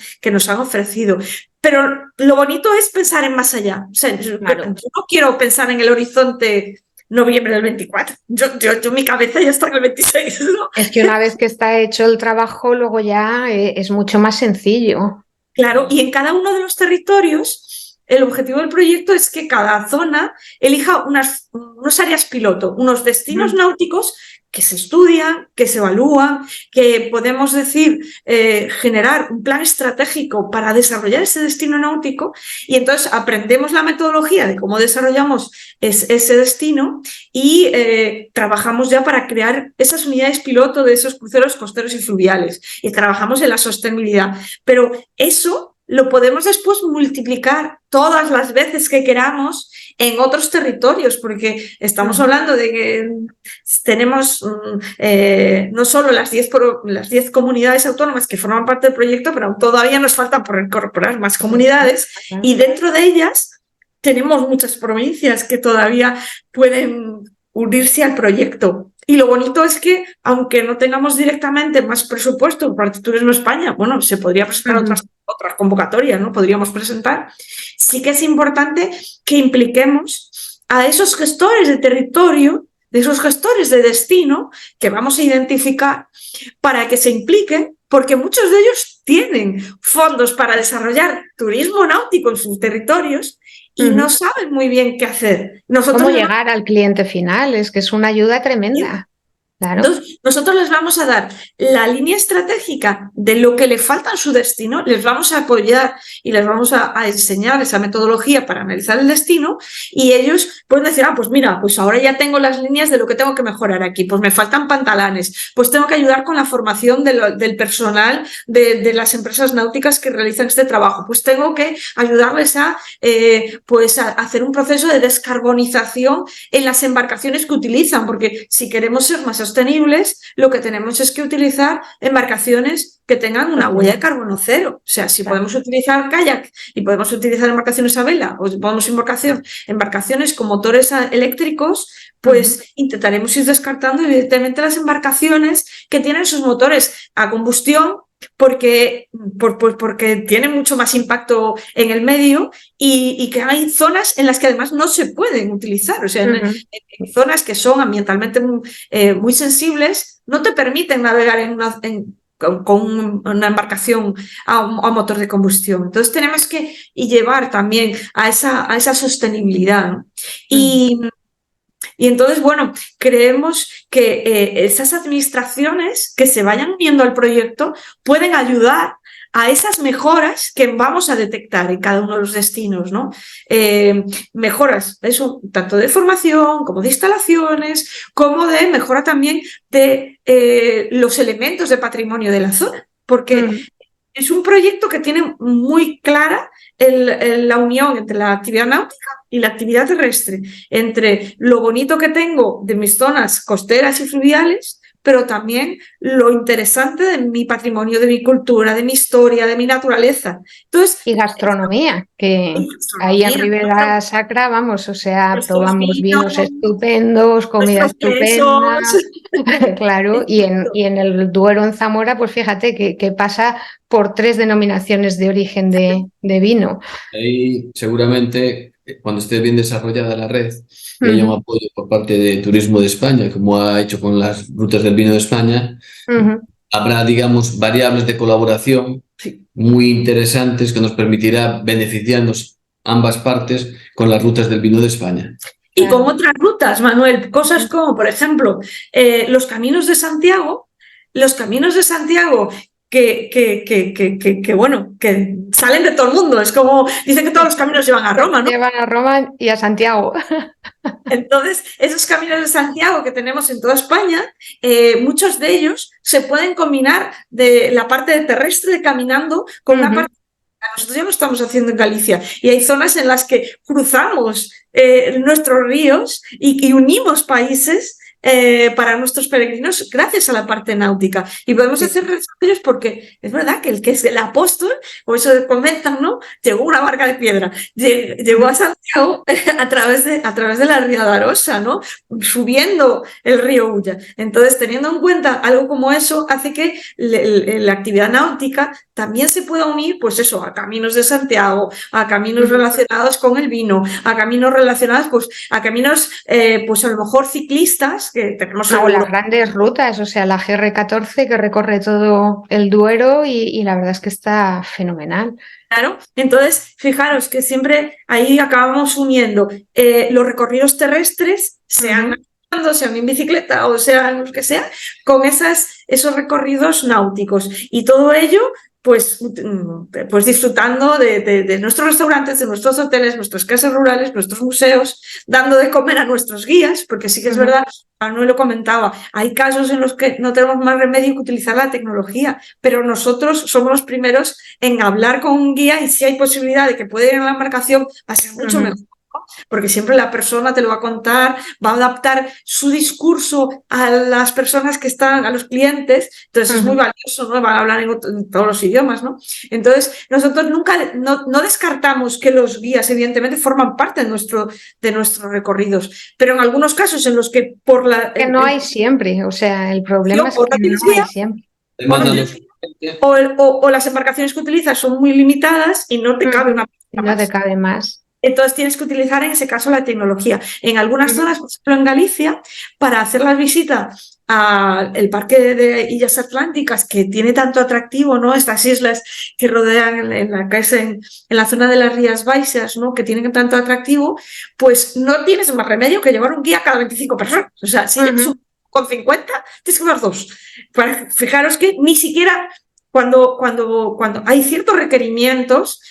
ofrecido. Pero lo bonito es pensar en más allá. O sea, yo no quiero pensar en el horizonte noviembre del 24. Yo mi cabeza ya está en el 26, ¿no? Es que una vez que está hecho el trabajo, luego ya es mucho más sencillo. Claro, y en cada uno de los territorios, el objetivo del proyecto es que cada zona elija unas áreas piloto, unos destinos náuticos que se estudian, que se evalúan, que podemos decir, generar un plan estratégico para desarrollar ese destino náutico, y entonces aprendemos la metodología de cómo desarrollamos ese destino y trabajamos ya para crear esas unidades piloto de esos cruceros costeros y fluviales, y trabajamos en la sostenibilidad. Pero eso lo podemos después multiplicar todas las veces que queramos en otros territorios, porque estamos hablando de que tenemos no solo las 10 comunidades autónomas que forman parte del proyecto, pero todavía nos faltan por incorporar más comunidades, y dentro de ellas tenemos muchas provincias que todavía pueden unirse al proyecto. Y lo bonito es que, aunque no tengamos directamente más presupuesto para Turismo España, bueno, se podría presentar otras convocatorias, ¿no? Podríamos presentar. Sí que es importante que impliquemos a esos gestores de territorio, de esos gestores de destino, que vamos a identificar para que se impliquen, porque muchos de ellos tienen fondos para desarrollar turismo náutico en sus territorios y no saben muy bien qué hacer. ¿Cómo llegar al cliente final? Es que es una ayuda tremenda. Claro. Entonces, nosotros les vamos a dar la línea estratégica de lo que le falta en su destino, les vamos a apoyar y les vamos a enseñar esa metodología para analizar el destino, y ellos pueden decir, pues mira, pues ahora ya tengo las líneas de lo que tengo que mejorar aquí, pues me faltan pantalanes, pues tengo que ayudar con la formación del personal de las empresas náuticas que realizan este trabajo, pues tengo que ayudarles a hacer un proceso de descarbonización en las embarcaciones que utilizan, porque si queremos ser más sostenibles, lo que tenemos es que utilizar embarcaciones que tengan una huella de carbono cero. O sea, si podemos utilizar kayak y podemos utilizar embarcaciones a vela, o podemos embarcaciones con motores eléctricos, pues intentaremos ir descartando evidentemente las embarcaciones que tienen sus motores a combustión, porque tienen mucho más impacto en el medio, y que hay zonas en las que además no se pueden utilizar. O sea, en zonas que son ambientalmente muy sensibles, no te permiten navegar con una embarcación a motor de combustión. Entonces tenemos que llevar también a esa sostenibilidad, ¿no? Y entonces, bueno, creemos que esas administraciones que se vayan uniendo al proyecto pueden ayudar a esas mejoras que vamos a detectar en cada uno de los destinos, ¿no? Mejoras, eso, tanto de formación, como de instalaciones, como de mejora también de los elementos de patrimonio de la zona, porque es un proyecto que tiene muy clara la unión entre la actividad náutica y la actividad terrestre, entre lo bonito que tengo de mis zonas costeras y fluviales, pero también lo interesante de mi patrimonio, de mi cultura, de mi historia, de mi naturaleza. Entonces, y gastronomía, que ahí en Ribera Sacra, vamos, o sea, probamos vinos estupendos, comida estupenda, claro, y en el Duero, en Zamora, pues fíjate que pasa por 3 denominaciones de origen de vino. Ahí seguramente, cuando esté bien desarrollada la red y haya un apoyo por parte de Turismo de España, como ha hecho con las rutas del vino de España, habrá, digamos, variables de colaboración muy interesantes que nos permitirá beneficiarnos ambas partes con las rutas del vino de España. Y con otras rutas, Manuel, cosas como, por ejemplo, los caminos de Santiago, bueno, que salen de todo el mundo. Es como, dicen que todos los caminos llevan a Roma, ¿no? Llevan a Roma y a Santiago. Entonces, esos caminos de Santiago que tenemos en toda España, muchos de ellos se pueden combinar de la parte terrestre caminando con una parte. Nosotros ya lo estamos haciendo en Galicia y hay zonas en las que cruzamos nuestros ríos y unimos países para nuestros peregrinos gracias a la parte náutica. Y podemos hacer desarrollos porque es verdad que el que es el apóstol, o eso comentan, ¿no? Llegó una barca de piedra, llegó a Santiago a través de la Ría de Arosa, ¿no? Subiendo el río Ulla. Entonces, teniendo en cuenta algo como eso, hace que la actividad náutica también se pueda unir, pues eso, a caminos de Santiago, a caminos relacionados con el vino, a caminos relacionados, pues a caminos, pues a lo mejor ciclistas, que tenemos o las grandes rutas, o sea, la GR14 que recorre todo el Duero y la verdad es que está fenomenal. Claro, entonces fijaros que siempre ahí acabamos uniendo los recorridos terrestres, sean en bicicleta o sean los que sea, con esos recorridos náuticos y todo ello pues disfrutando de nuestros restaurantes, de nuestros hoteles, nuestras casas rurales, nuestros museos, dando de comer a nuestros guías, porque sí que es verdad, Manuel lo comentaba, hay casos en los que no tenemos más remedio que utilizar la tecnología, pero nosotros somos los primeros en hablar con un guía y si hay posibilidad de que pueda ir en la embarcación, va a ser mucho mejor. Porque siempre la persona te lo va a contar, va a adaptar su discurso a las personas que están, a los clientes, entonces es muy valioso, ¿no? Van a hablar en todos los idiomas, ¿no? Entonces nosotros nunca, no descartamos que los guías evidentemente forman parte de nuestros recorridos, pero en algunos casos en los que por la... Que no hay siempre, o sea, el problema es que no hay siempre. O las embarcaciones que utilizas son muy limitadas y no te cabe una... No te cabe más. Entonces tienes que utilizar en ese caso la tecnología. En algunas zonas, por ejemplo en Galicia, para hacer las visitas al parque de Illas Atlánticas, que tiene tanto atractivo, ¿no? Estas islas que rodean en la zona de las Rías Baixas, ¿no? Que tienen tanto atractivo, pues no tienes más remedio que llevar un guía cada 25 personas. O sea, si con 50, tienes que llevar 2. Fijaros que ni siquiera cuando hay ciertos requerimientos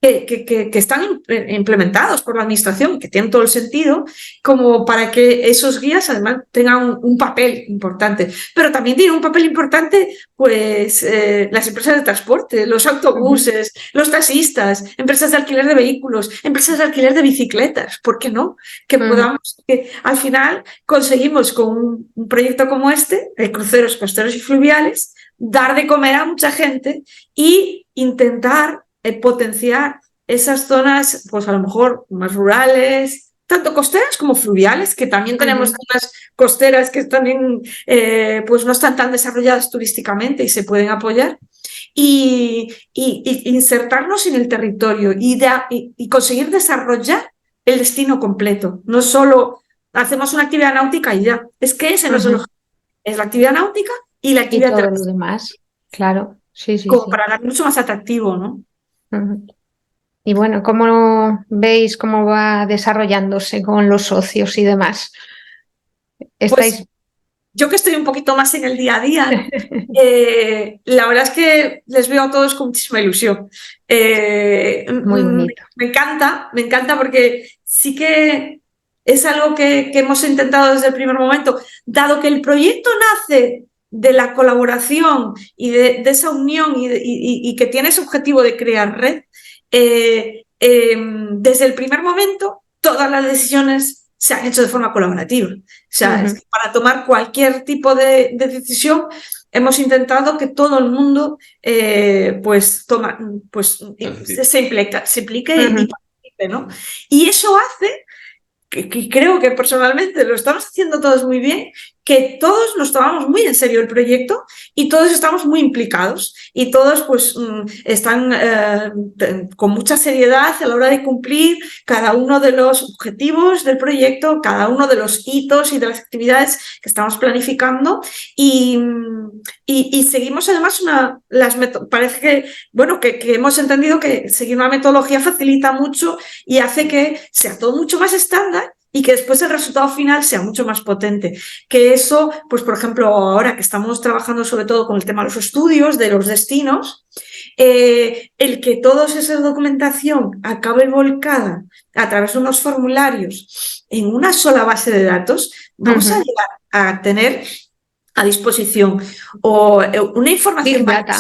que están implementados por la administración, que tienen todo el sentido, como para que esos guías además tengan un papel importante. Pero también tienen un papel importante pues las empresas de transporte, los autobuses, los taxistas, empresas de alquiler de vehículos, empresas de alquiler de bicicletas, ¿por qué no? Que al final conseguimos con un proyecto como este, de cruceros costeros y fluviales, dar de comer a mucha gente y intentar potenciar esas zonas, pues a lo mejor más rurales, tanto costeras como fluviales, que también tenemos zonas costeras que también pues no están tan desarrolladas turísticamente y se pueden apoyar, y insertarnos en el territorio y conseguir desarrollar el destino completo. No solo hacemos una actividad náutica y ya, es que ese no es el objetivo. Es la actividad náutica y la Y actividad todo lo terrestre, demás, claro, sí, sí, como sí. para dar mucho más atractivo, ¿no? Ujú. Y bueno, ¿cómo veis cómo va desarrollándose con los socios y demás? Pues ¿Estáis yo que estoy un poquito más en el día a día, ¿no? La verdad es que les veo a todos con muchísima ilusión. muy bonito? Me encanta porque sí que es algo que hemos intentado desde el primer momento, dado que el proyecto nace de la colaboración y de esa unión y que tiene ese objetivo de crear red, desde el primer momento todas las decisiones se han hecho de forma colaborativa. O sea, es Ujú, que para tomar cualquier tipo de decisión hemos intentado que todo el mundo pues, se implique y ujú. participe, ¿no? Y eso hace que creo que personalmente lo estamos haciendo todos muy bien, que todos nos tomamos muy en serio el proyecto y todos estamos muy implicados y todos pues están con mucha seriedad a la hora de cumplir cada uno de los objetivos del proyecto, cada uno de los hitos y de las actividades que estamos planificando y seguimos además parece que, bueno, que hemos entendido que seguir una metodología facilita mucho y hace que sea todo mucho más estándar y que después el resultado final sea mucho más potente. Que eso, pues por ejemplo, ahora que estamos trabajando sobre todo con el tema de los estudios, de los destinos, el que toda esa documentación acabe volcada a través de unos formularios en una sola base de datos, vamos a Ujú. llegar a tener a disposición o una información Big data,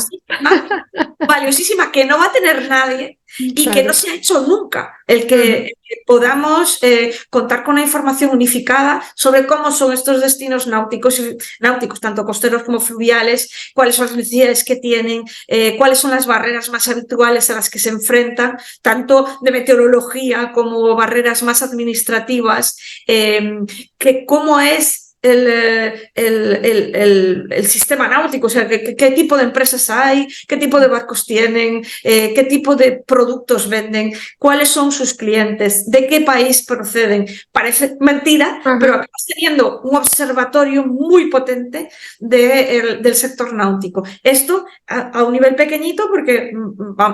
valiosísima que no va a tener nadie y que no claro. se ha hecho nunca. El Ujú. que podamos contar con una información unificada sobre cómo son estos destinos náuticos, tanto costeros como fluviales, cuáles son las necesidades que tienen, cuáles son las barreras más habituales a las que se enfrentan, tanto de meteorología como barreras más administrativas, cómo es el sistema náutico, o sea, qué tipo de empresas hay, qué tipo de barcos tienen, qué tipo de productos venden, cuáles son sus clientes, de qué país proceden. Parece mentira, pero Ujú. acabas teniendo un observatorio muy potente del sector náutico. Esto a un nivel pequeñito porque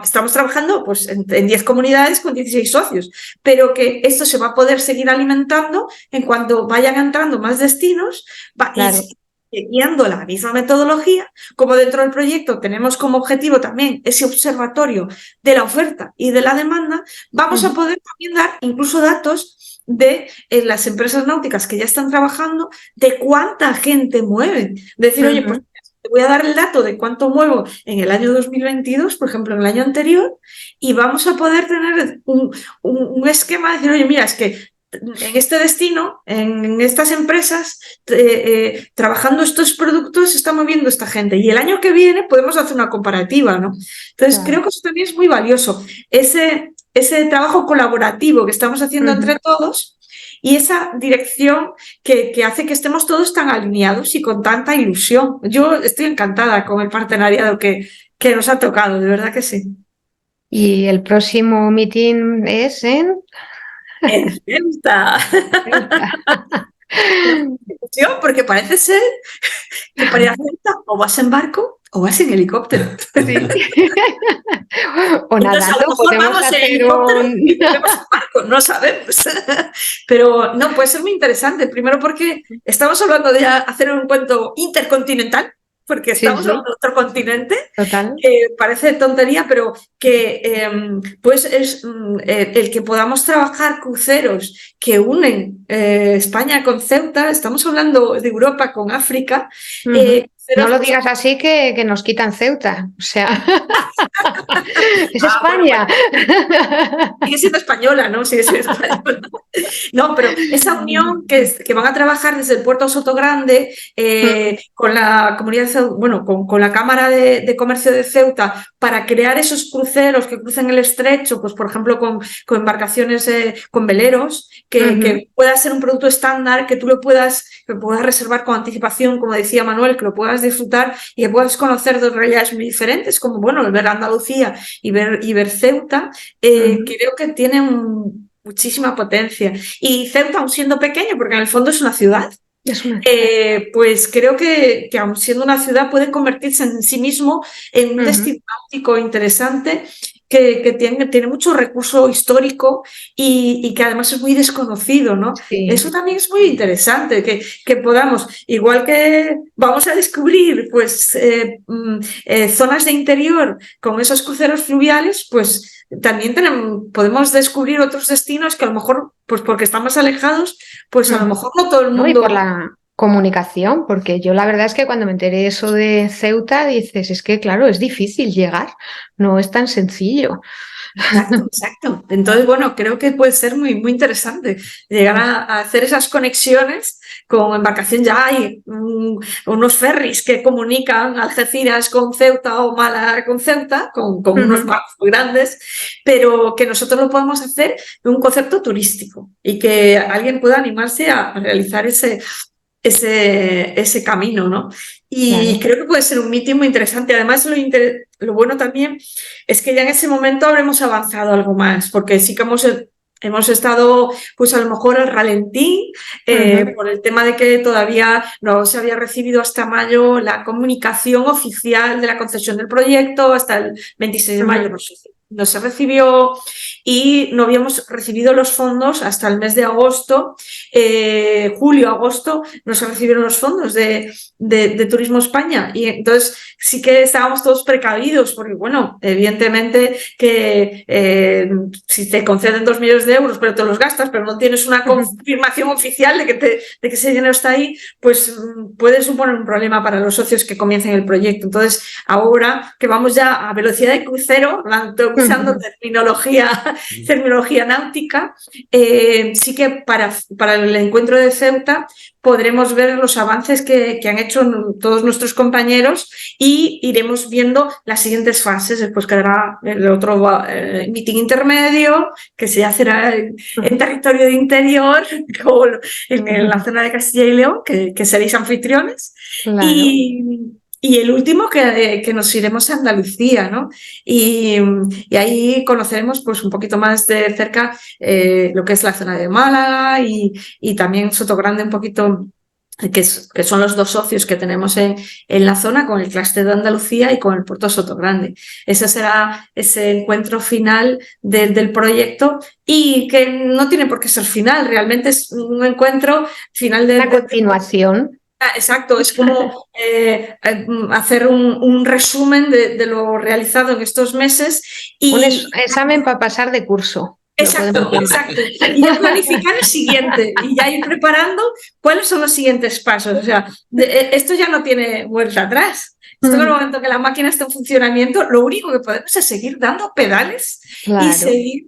estamos trabajando pues, en 10 comunidades con 16 socios, pero que esto se va a poder seguir alimentando en cuanto vayan entrando más destinos Claro. y guiando la misma metodología, como dentro del proyecto tenemos como objetivo también ese observatorio de la oferta y de la demanda, vamos a Ujú. poder también dar incluso datos de las empresas náuticas que ya están trabajando, de cuánta gente mueven. Decir, oye, pues Ujú. te voy a dar el dato de cuánto muevo en el año 2022, por ejemplo, en el año anterior, y vamos a poder tener un esquema de decir, oye, mira, es que en este destino, en estas empresas, trabajando estos productos, se está moviendo esta gente. Y el año que viene podemos hacer una comparativa, ¿no? Entonces, Claro. creo que eso también es muy valioso. Ese trabajo colaborativo que estamos haciendo Ujú. entre todos y esa dirección que hace que estemos todos tan alineados y con tanta ilusión. Yo estoy encantada con el partenariado que nos ha tocado, de verdad que sí. Y el próximo meeting es en En Ceuta. Ceuta. Porque parece ser que para ir a Ceuta o vas en barco o vas en helicóptero. Sí. O Entonces, a lo nadando, mejor podemos vamos en hacer helicóptero un... y volvemos en barco, no sabemos. Pero no, puede ser muy interesante. Primero porque estamos hablando de hacer un cuento intercontinental, porque Sí, estamos hablando sí, de otro continente, total. que parece tontería, pero que pues es el que podamos trabajar cruceros que unen España con Ceuta, estamos hablando de Europa con África, Ujú. No cruceros lo pues, digas así que nos quitan Ceuta. O sea, es bueno, España. sigue siendo española, ¿no? Sigue siendo española. No, pero esa unión que van a trabajar desde el puerto Sotogrande con la comunidad, bueno, con la Cámara de Comercio de Ceuta para crear esos cruceros que crucen el estrecho, pues por ejemplo con embarcaciones, con veleros, Ujú. que pueda ser un producto estándar, que tú que puedas reservar con anticipación, como decía Manuel, que lo puedas disfrutar y que puedas conocer dos realidades muy diferentes, como bueno, el ver Andalucía y ver Ceuta, Ujú. creo que tienen muchísima potencia. Y Ceuta, aun siendo pequeño, porque en el fondo es una ciudad, Es una... Pues creo que aun siendo una ciudad puede convertirse en sí mismo en un destino náutico interesante que tiene mucho recurso histórico y que además es muy desconocido, ¿no? Sí. Eso también es muy interesante, que podamos, igual que vamos a descubrir pues zonas de interior con esos cruceros fluviales, pues también podemos descubrir otros destinos que a lo mejor, pues porque están más alejados, pues a lo mejor no todo el mundo... No, y por la comunicación, porque yo la verdad es que cuando me enteré eso de Ceuta, dices, es que claro, es difícil llegar, no es tan sencillo. Exacto. Entonces, bueno, creo que puede ser muy, muy interesante llegar a hacer esas conexiones con embarcación. Ya hay unos ferries que comunican Algeciras con Ceuta o Málaga con Ceuta, con unos barcos muy grandes, pero que nosotros lo podemos hacer en un concepto turístico y que alguien pueda animarse a realizar ese camino, ¿no? Y creo que puede ser un meeting muy interesante. Además, lo bueno también es que ya en ese momento habremos avanzado algo más, porque sí que hemos estado, pues a lo mejor al ralentí, por el tema de que todavía no se había recibido hasta mayo la comunicación oficial de la concesión del proyecto, hasta el 26 de mayo no se recibió y no habíamos recibido los fondos hasta el mes de agosto, julio, agosto, no se recibieron los fondos de Turismo España y entonces sí que estábamos todos precavidos porque, bueno, evidentemente que si te conceden 2 millones de euros pero te los gastas, pero no tienes una confirmación oficial de que ese dinero está ahí, pues puede suponer un problema para los socios que comiencen el proyecto. Entonces, ahora que vamos ya a velocidad de crucero, usando terminología náutica, sí que para el encuentro de Ceuta podremos ver los avances que han hecho todos nuestros compañeros y iremos viendo las siguientes fases. Después quedará el otro meeting intermedio, que se hacerá en territorio de interior, en la zona de Castilla y León, que seréis anfitriones. Claro. Y el último que nos iremos a Andalucía, ¿no? Y ahí conoceremos pues un poquito más de cerca lo que es la zona de Málaga y también Sotogrande un poquito, que son los 2 socios que tenemos en la zona, con el clúster de Andalucía y con el puerto Sotogrande. Ese será ese encuentro final del proyecto y que no tiene por qué ser final, realmente es un encuentro final de... La continuación. Exacto, es como hacer un resumen de lo realizado en estos meses. Un examen para pasar de curso. Exacto. Y ya planificar el siguiente y ya ir preparando cuáles son los siguientes pasos. O sea, esto ya no tiene vuelta atrás. Esto en el momento que la máquina está en funcionamiento, lo único que podemos es seguir dando pedales y seguir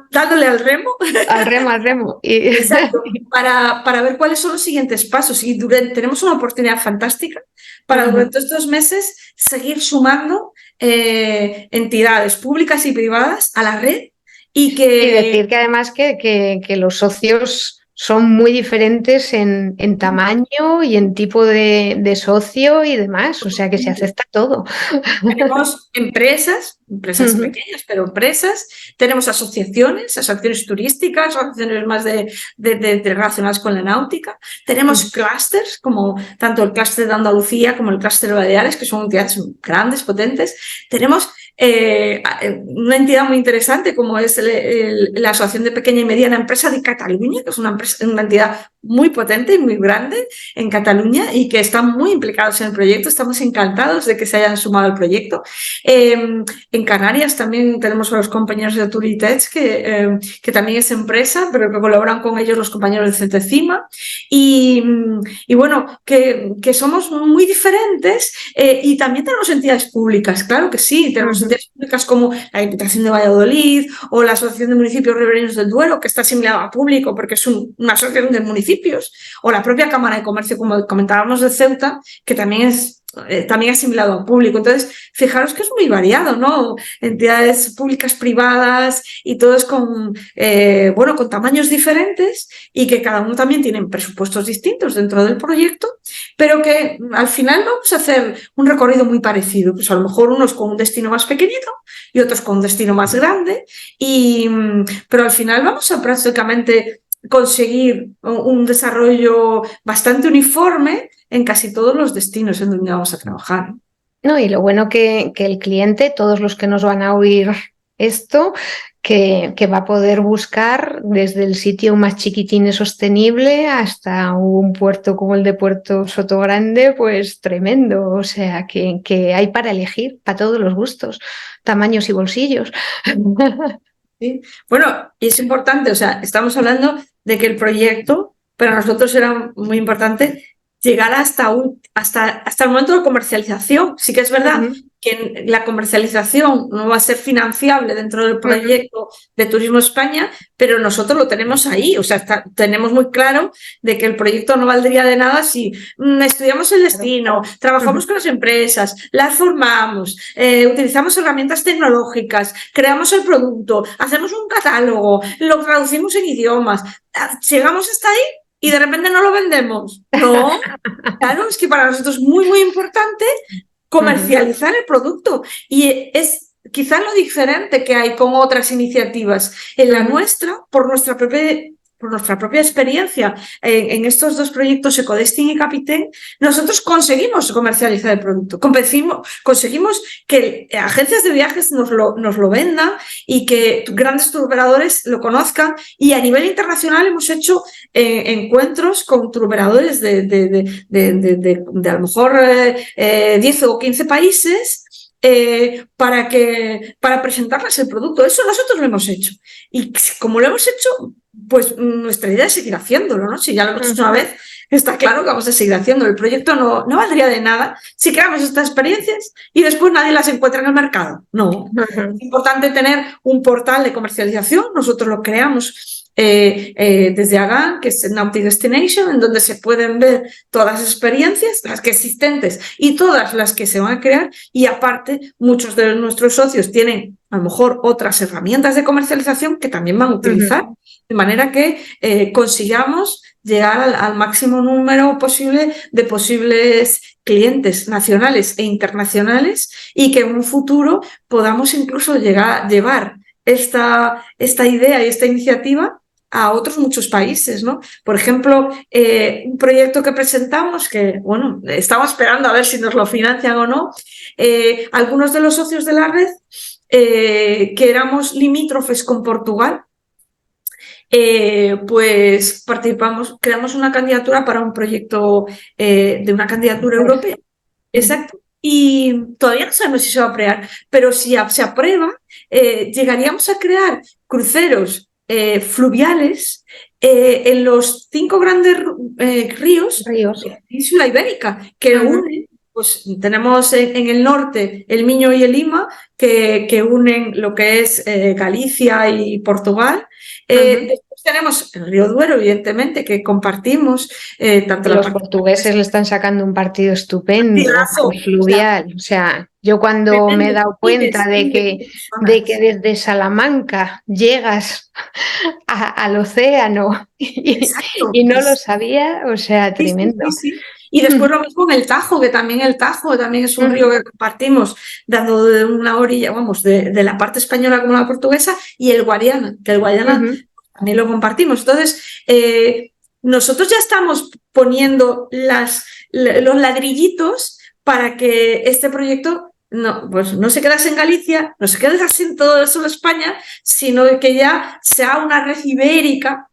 dándole al remo. Al remo. Exacto, para ver cuáles son los siguientes pasos. Y tenemos una oportunidad fantástica para durante estos meses seguir sumando entidades públicas y privadas a la red y decir que además que los socios son muy diferentes en tamaño y en tipo de socio y demás, o sea que se acepta todo. Tenemos empresas pequeñas, pero empresas, tenemos asociaciones turísticas, asociaciones más relacionadas con la náutica, tenemos clústeres, como tanto el clúster de Andalucía como el clúster de Baleares, que son entidades grandes, potentes, tenemos una entidad muy interesante como es la Asociación de Pequeña y Mediana Empresa de Cataluña, que es una entidad muy potente y muy grande en Cataluña y que están muy implicados en el proyecto. Estamos encantados de que se hayan sumado al proyecto. En Canarias también tenemos a los compañeros de Turitech, que también es empresa, pero que colaboran con ellos los compañeros de Centecima. Y bueno, que somos muy diferentes y también tenemos entidades públicas, claro que sí, tenemos entidades públicas como la Diputación de Valladolid o la Asociación de Municipios Ribereños del Duero, que está asimilada a público porque es una asociación de municipios, o la propia Cámara de Comercio, como comentábamos, de Ceuta, que también es asimilado a público. Entonces, fijaros que es muy variado, ¿no? Entidades públicas, privadas y todos con tamaños diferentes y que cada uno también tienen presupuestos distintos dentro del proyecto, pero que al final vamos a hacer un recorrido muy parecido. Pues a lo mejor unos con un destino más pequeñito y otros con un destino más grande, pero al final vamos a prácticamente conseguir un desarrollo bastante uniforme en casi todos los destinos en donde vamos a trabajar. No, y lo bueno que el cliente, todos los que nos van a oír esto, que va a poder buscar desde el sitio más chiquitín y sostenible hasta un puerto como el de Puerto Sotogrande, pues tremendo. O sea, que hay para elegir, para todos los gustos, tamaños y bolsillos. ¿Sí? Bueno, y es importante, o sea, estamos hablando de que el proyecto para nosotros era muy importante llegar hasta el momento de comercialización. Sí que es verdad que la comercialización no va a ser financiable dentro del proyecto de Turismo España, pero nosotros lo tenemos ahí, o sea, tenemos muy claro de que el proyecto no valdría de nada si estudiamos el destino, trabajamos con las empresas, las formamos, utilizamos herramientas tecnológicas, creamos el producto, hacemos un catálogo, lo traducimos en idiomas, llegamos hasta ahí y de repente no lo vendemos. No, claro, es que para nosotros es muy, muy importante comercializar el producto. Y es quizás lo diferente que hay con otras iniciativas. En la nuestra, por nuestra propia experiencia en estos dos proyectos, Ecodestin y Capitaine, nosotros conseguimos comercializar el producto, conseguimos que agencias de viajes nos lo vendan y que grandes turoperadores lo conozcan, y a nivel internacional hemos hecho encuentros con turoperadores de a lo mejor 10 o 15 países para presentarles el producto. Eso nosotros lo hemos hecho. Y como lo hemos hecho, pues nuestra idea es seguir haciéndolo, ¿no? Si ya lo hemos hecho una vez, está claro que vamos a seguir haciéndolo. El proyecto no valdría de nada si creamos estas experiencias y después nadie las encuentra en el mercado. No. Es importante tener un portal de comercialización. Nosotros lo creamos desde AGAN, que es Nautic Destination, en donde se pueden ver todas las experiencias, las que existentes y todas las que se van a crear, y aparte muchos de nuestros socios tienen a lo mejor otras herramientas de comercialización que también van a utilizar, de manera que consigamos llegar al máximo número posible de posibles clientes nacionales e internacionales, y que en un futuro podamos incluso llevar esta idea y esta iniciativa a otros muchos países, ¿no? Por ejemplo, un proyecto que presentamos, que, bueno, estamos esperando a ver si nos lo financian o no, algunos de los socios de la red, que éramos limítrofes con Portugal, pues creamos una candidatura para un proyecto de una candidatura europea. Exacto. Y todavía no sabemos si se va a aprobar, pero si se aprueba, llegaríamos a crear cruceros fluviales en los 5 grandes ríos de la península ibérica, que unen, pues tenemos en el norte el Miño y el Lima, que unen lo que es Galicia y Portugal. Después tenemos el río Duero, evidentemente, que compartimos. Tanto los portugueses le están sacando un partido estupendo, fluvial. O sea, yo cuando me he dado cuenta de que desde Salamanca llegas al océano y no lo sabía, o sea, tremendo. Sí. Y después lo mismo en el Tajo, que también el Tajo también es un río que compartimos, dando de una orilla, vamos, de la parte española como la portuguesa, y el Guadiana, que el Guadiana también lo compartimos. Entonces, nosotros ya estamos poniendo los ladrillitos para que este proyecto pues no se quedase en Galicia, no se quedase en todo eso de España, sino que ya sea una red ibérica,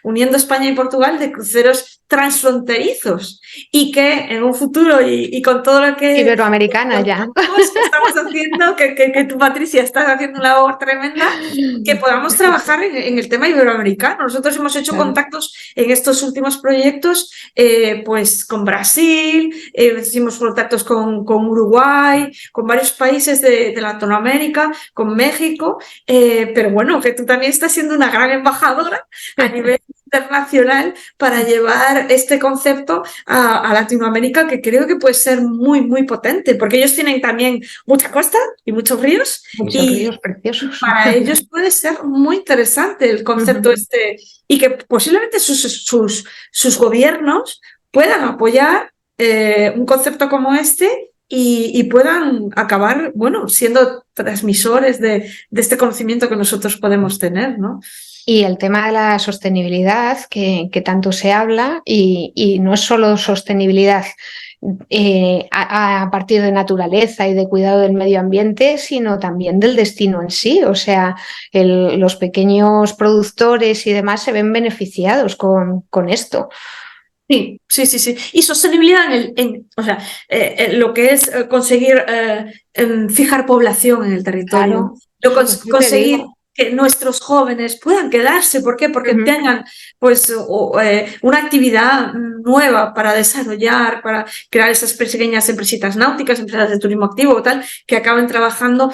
uniendo España y Portugal, de cruceros transfronterizos, y que en un futuro y con todo lo que iberoamericana ya estamos haciendo, que tú, Patricia, estás haciendo una labor tremenda, que podamos trabajar en el tema iberoamericano. Nosotros hemos hecho contactos en estos últimos proyectos, pues con Brasil, hicimos contactos con Uruguay, con varios países de Latinoamérica, con México, pero bueno, que tú también estás siendo una gran embajadora a nivel internacional para llevar este concepto a Latinoamérica, que creo que puede ser muy, muy potente, porque ellos tienen también mucha costa y muchos ríos, ríos preciosos. Para ellos puede ser muy interesante el concepto y que posiblemente sus gobiernos puedan apoyar un concepto como este y puedan acabar, bueno, siendo transmisores de este conocimiento que nosotros podemos tener, ¿no? Y el tema de la sostenibilidad, que tanto se habla, y no es solo sostenibilidad a partir de naturaleza y de cuidado del medio ambiente, sino también del destino en sí. O sea, los pequeños productores y demás se ven beneficiados con esto. Sí, sí, sí, sí. Y sostenibilidad o sea, lo que es conseguir fijar población en el territorio. Claro, Conseguir que nuestros jóvenes puedan quedarse. ¿Por qué? Porque tengan pues una actividad nueva para desarrollar, para crear esas pequeñas empresitas náuticas, empresas de turismo activo o tal, que acaben trabajando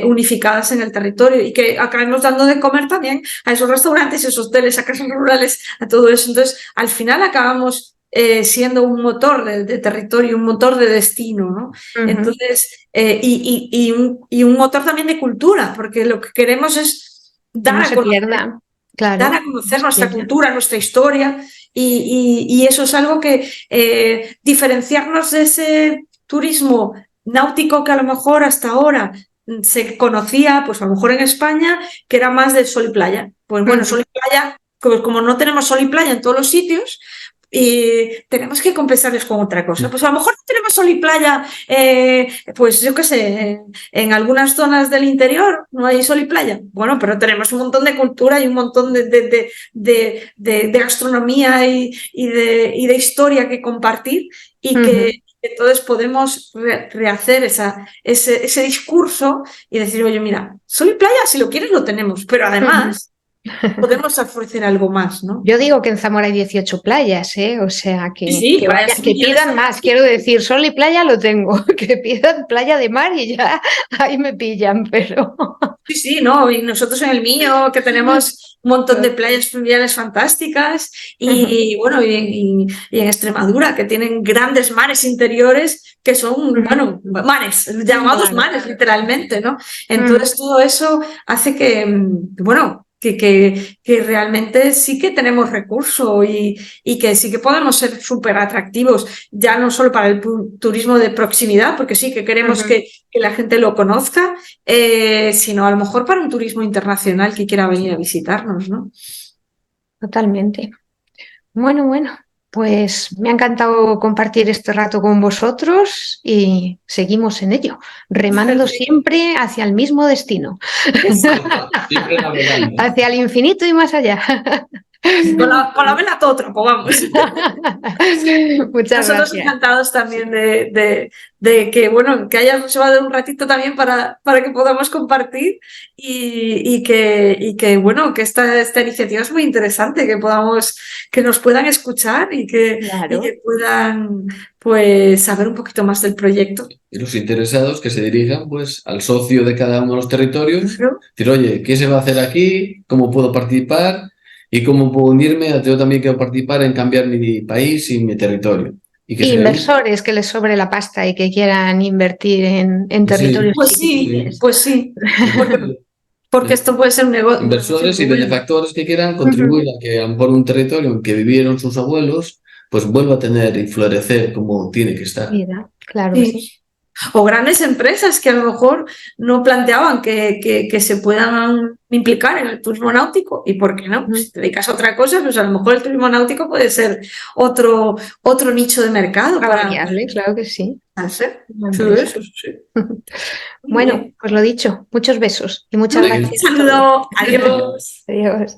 unificadas en el territorio y que acabemos dando de comer también a esos restaurantes, esos hoteles, a casas rurales, a todo eso. Entonces, al final acabamos siendo un motor de territorio, un motor de destino, ¿no? Entonces, y un motor también de cultura, porque lo que queremos es dar a conocer nuestra cultura, nuestra historia, y eso es algo que diferenciarnos de ese turismo náutico que a lo mejor hasta ahora se conocía, pues a lo mejor en España, que era más de sol y playa. Pues bueno, sol y playa, como no tenemos sol y playa en todos los sitios, y tenemos que compensarles con otra cosa. Pues a lo mejor no tenemos sol y playa, pues yo qué sé, en algunas zonas del interior no hay sol y playa. Bueno, pero tenemos un montón de cultura y un montón de gastronomía y de historia que compartir, y que entonces podemos rehacer ese discurso y decir, oye, mira, sol y playa, si lo quieres lo tenemos, pero además podemos ofrecer algo más, ¿no? Yo digo que en Zamora hay 18 playas, ¿eh? O sea, que pidan más. Quiero decir, sol y playa lo tengo, que pidan playa de mar y ya ahí me pillan, pero... Sí, sí, ¿no? Y nosotros en el Miño, que tenemos un montón de playas fluviales fantásticas, y bueno, y en Extremadura, que tienen grandes mares interiores que son, bueno, mares, llamados mares, literalmente, ¿no? Entonces todo eso hace que, bueno, que realmente sí que tenemos recursos y que sí que podemos ser súper atractivos, ya no solo para el turismo de proximidad, porque sí que queremos que la gente lo conozca, sino a lo mejor para un turismo internacional que quiera venir a visitarnos, ¿no? Totalmente. Bueno, pues me ha encantado compartir este rato con vosotros y seguimos en ello, remando siempre hacia el mismo destino, hacia el infinito y más allá. Con la vela todo trapo, vamos. Muchas Nosotros gracias. encantados también de que, bueno, que hayas llevado un ratito también para que podamos compartir, y que bueno, que esta iniciativa es muy interesante, que nos puedan escuchar y que puedan pues saber un poquito más del proyecto. Y los interesados que se dirijan pues al socio de cada uno de los territorios, decir, oye, ¿qué se va a hacer aquí? ¿Cómo puedo participar? ¿Y cómo puedo unirme? Yo también quiero participar en cambiar mi país y mi territorio. Y inversores que les sobre la pasta y que quieran invertir en territorios. Pues sí. Porque esto puede ser un negocio. Inversores y benefactores que quieran contribuir a que a lo mejor un territorio en que vivieron sus abuelos pues vuelva a tener y florecer como tiene que estar. Mira, claro que sí. O grandes empresas que a lo mejor no planteaban que se puedan implicar en el turismo náutico. ¿Y por qué no? Si te dedicas a otra cosa, pues a lo mejor el turismo náutico puede ser otro nicho de mercado. Claro que sí. Sí. Bueno, pues lo dicho, muchos besos y muchas gracias. Un saludo, adiós. Adiós.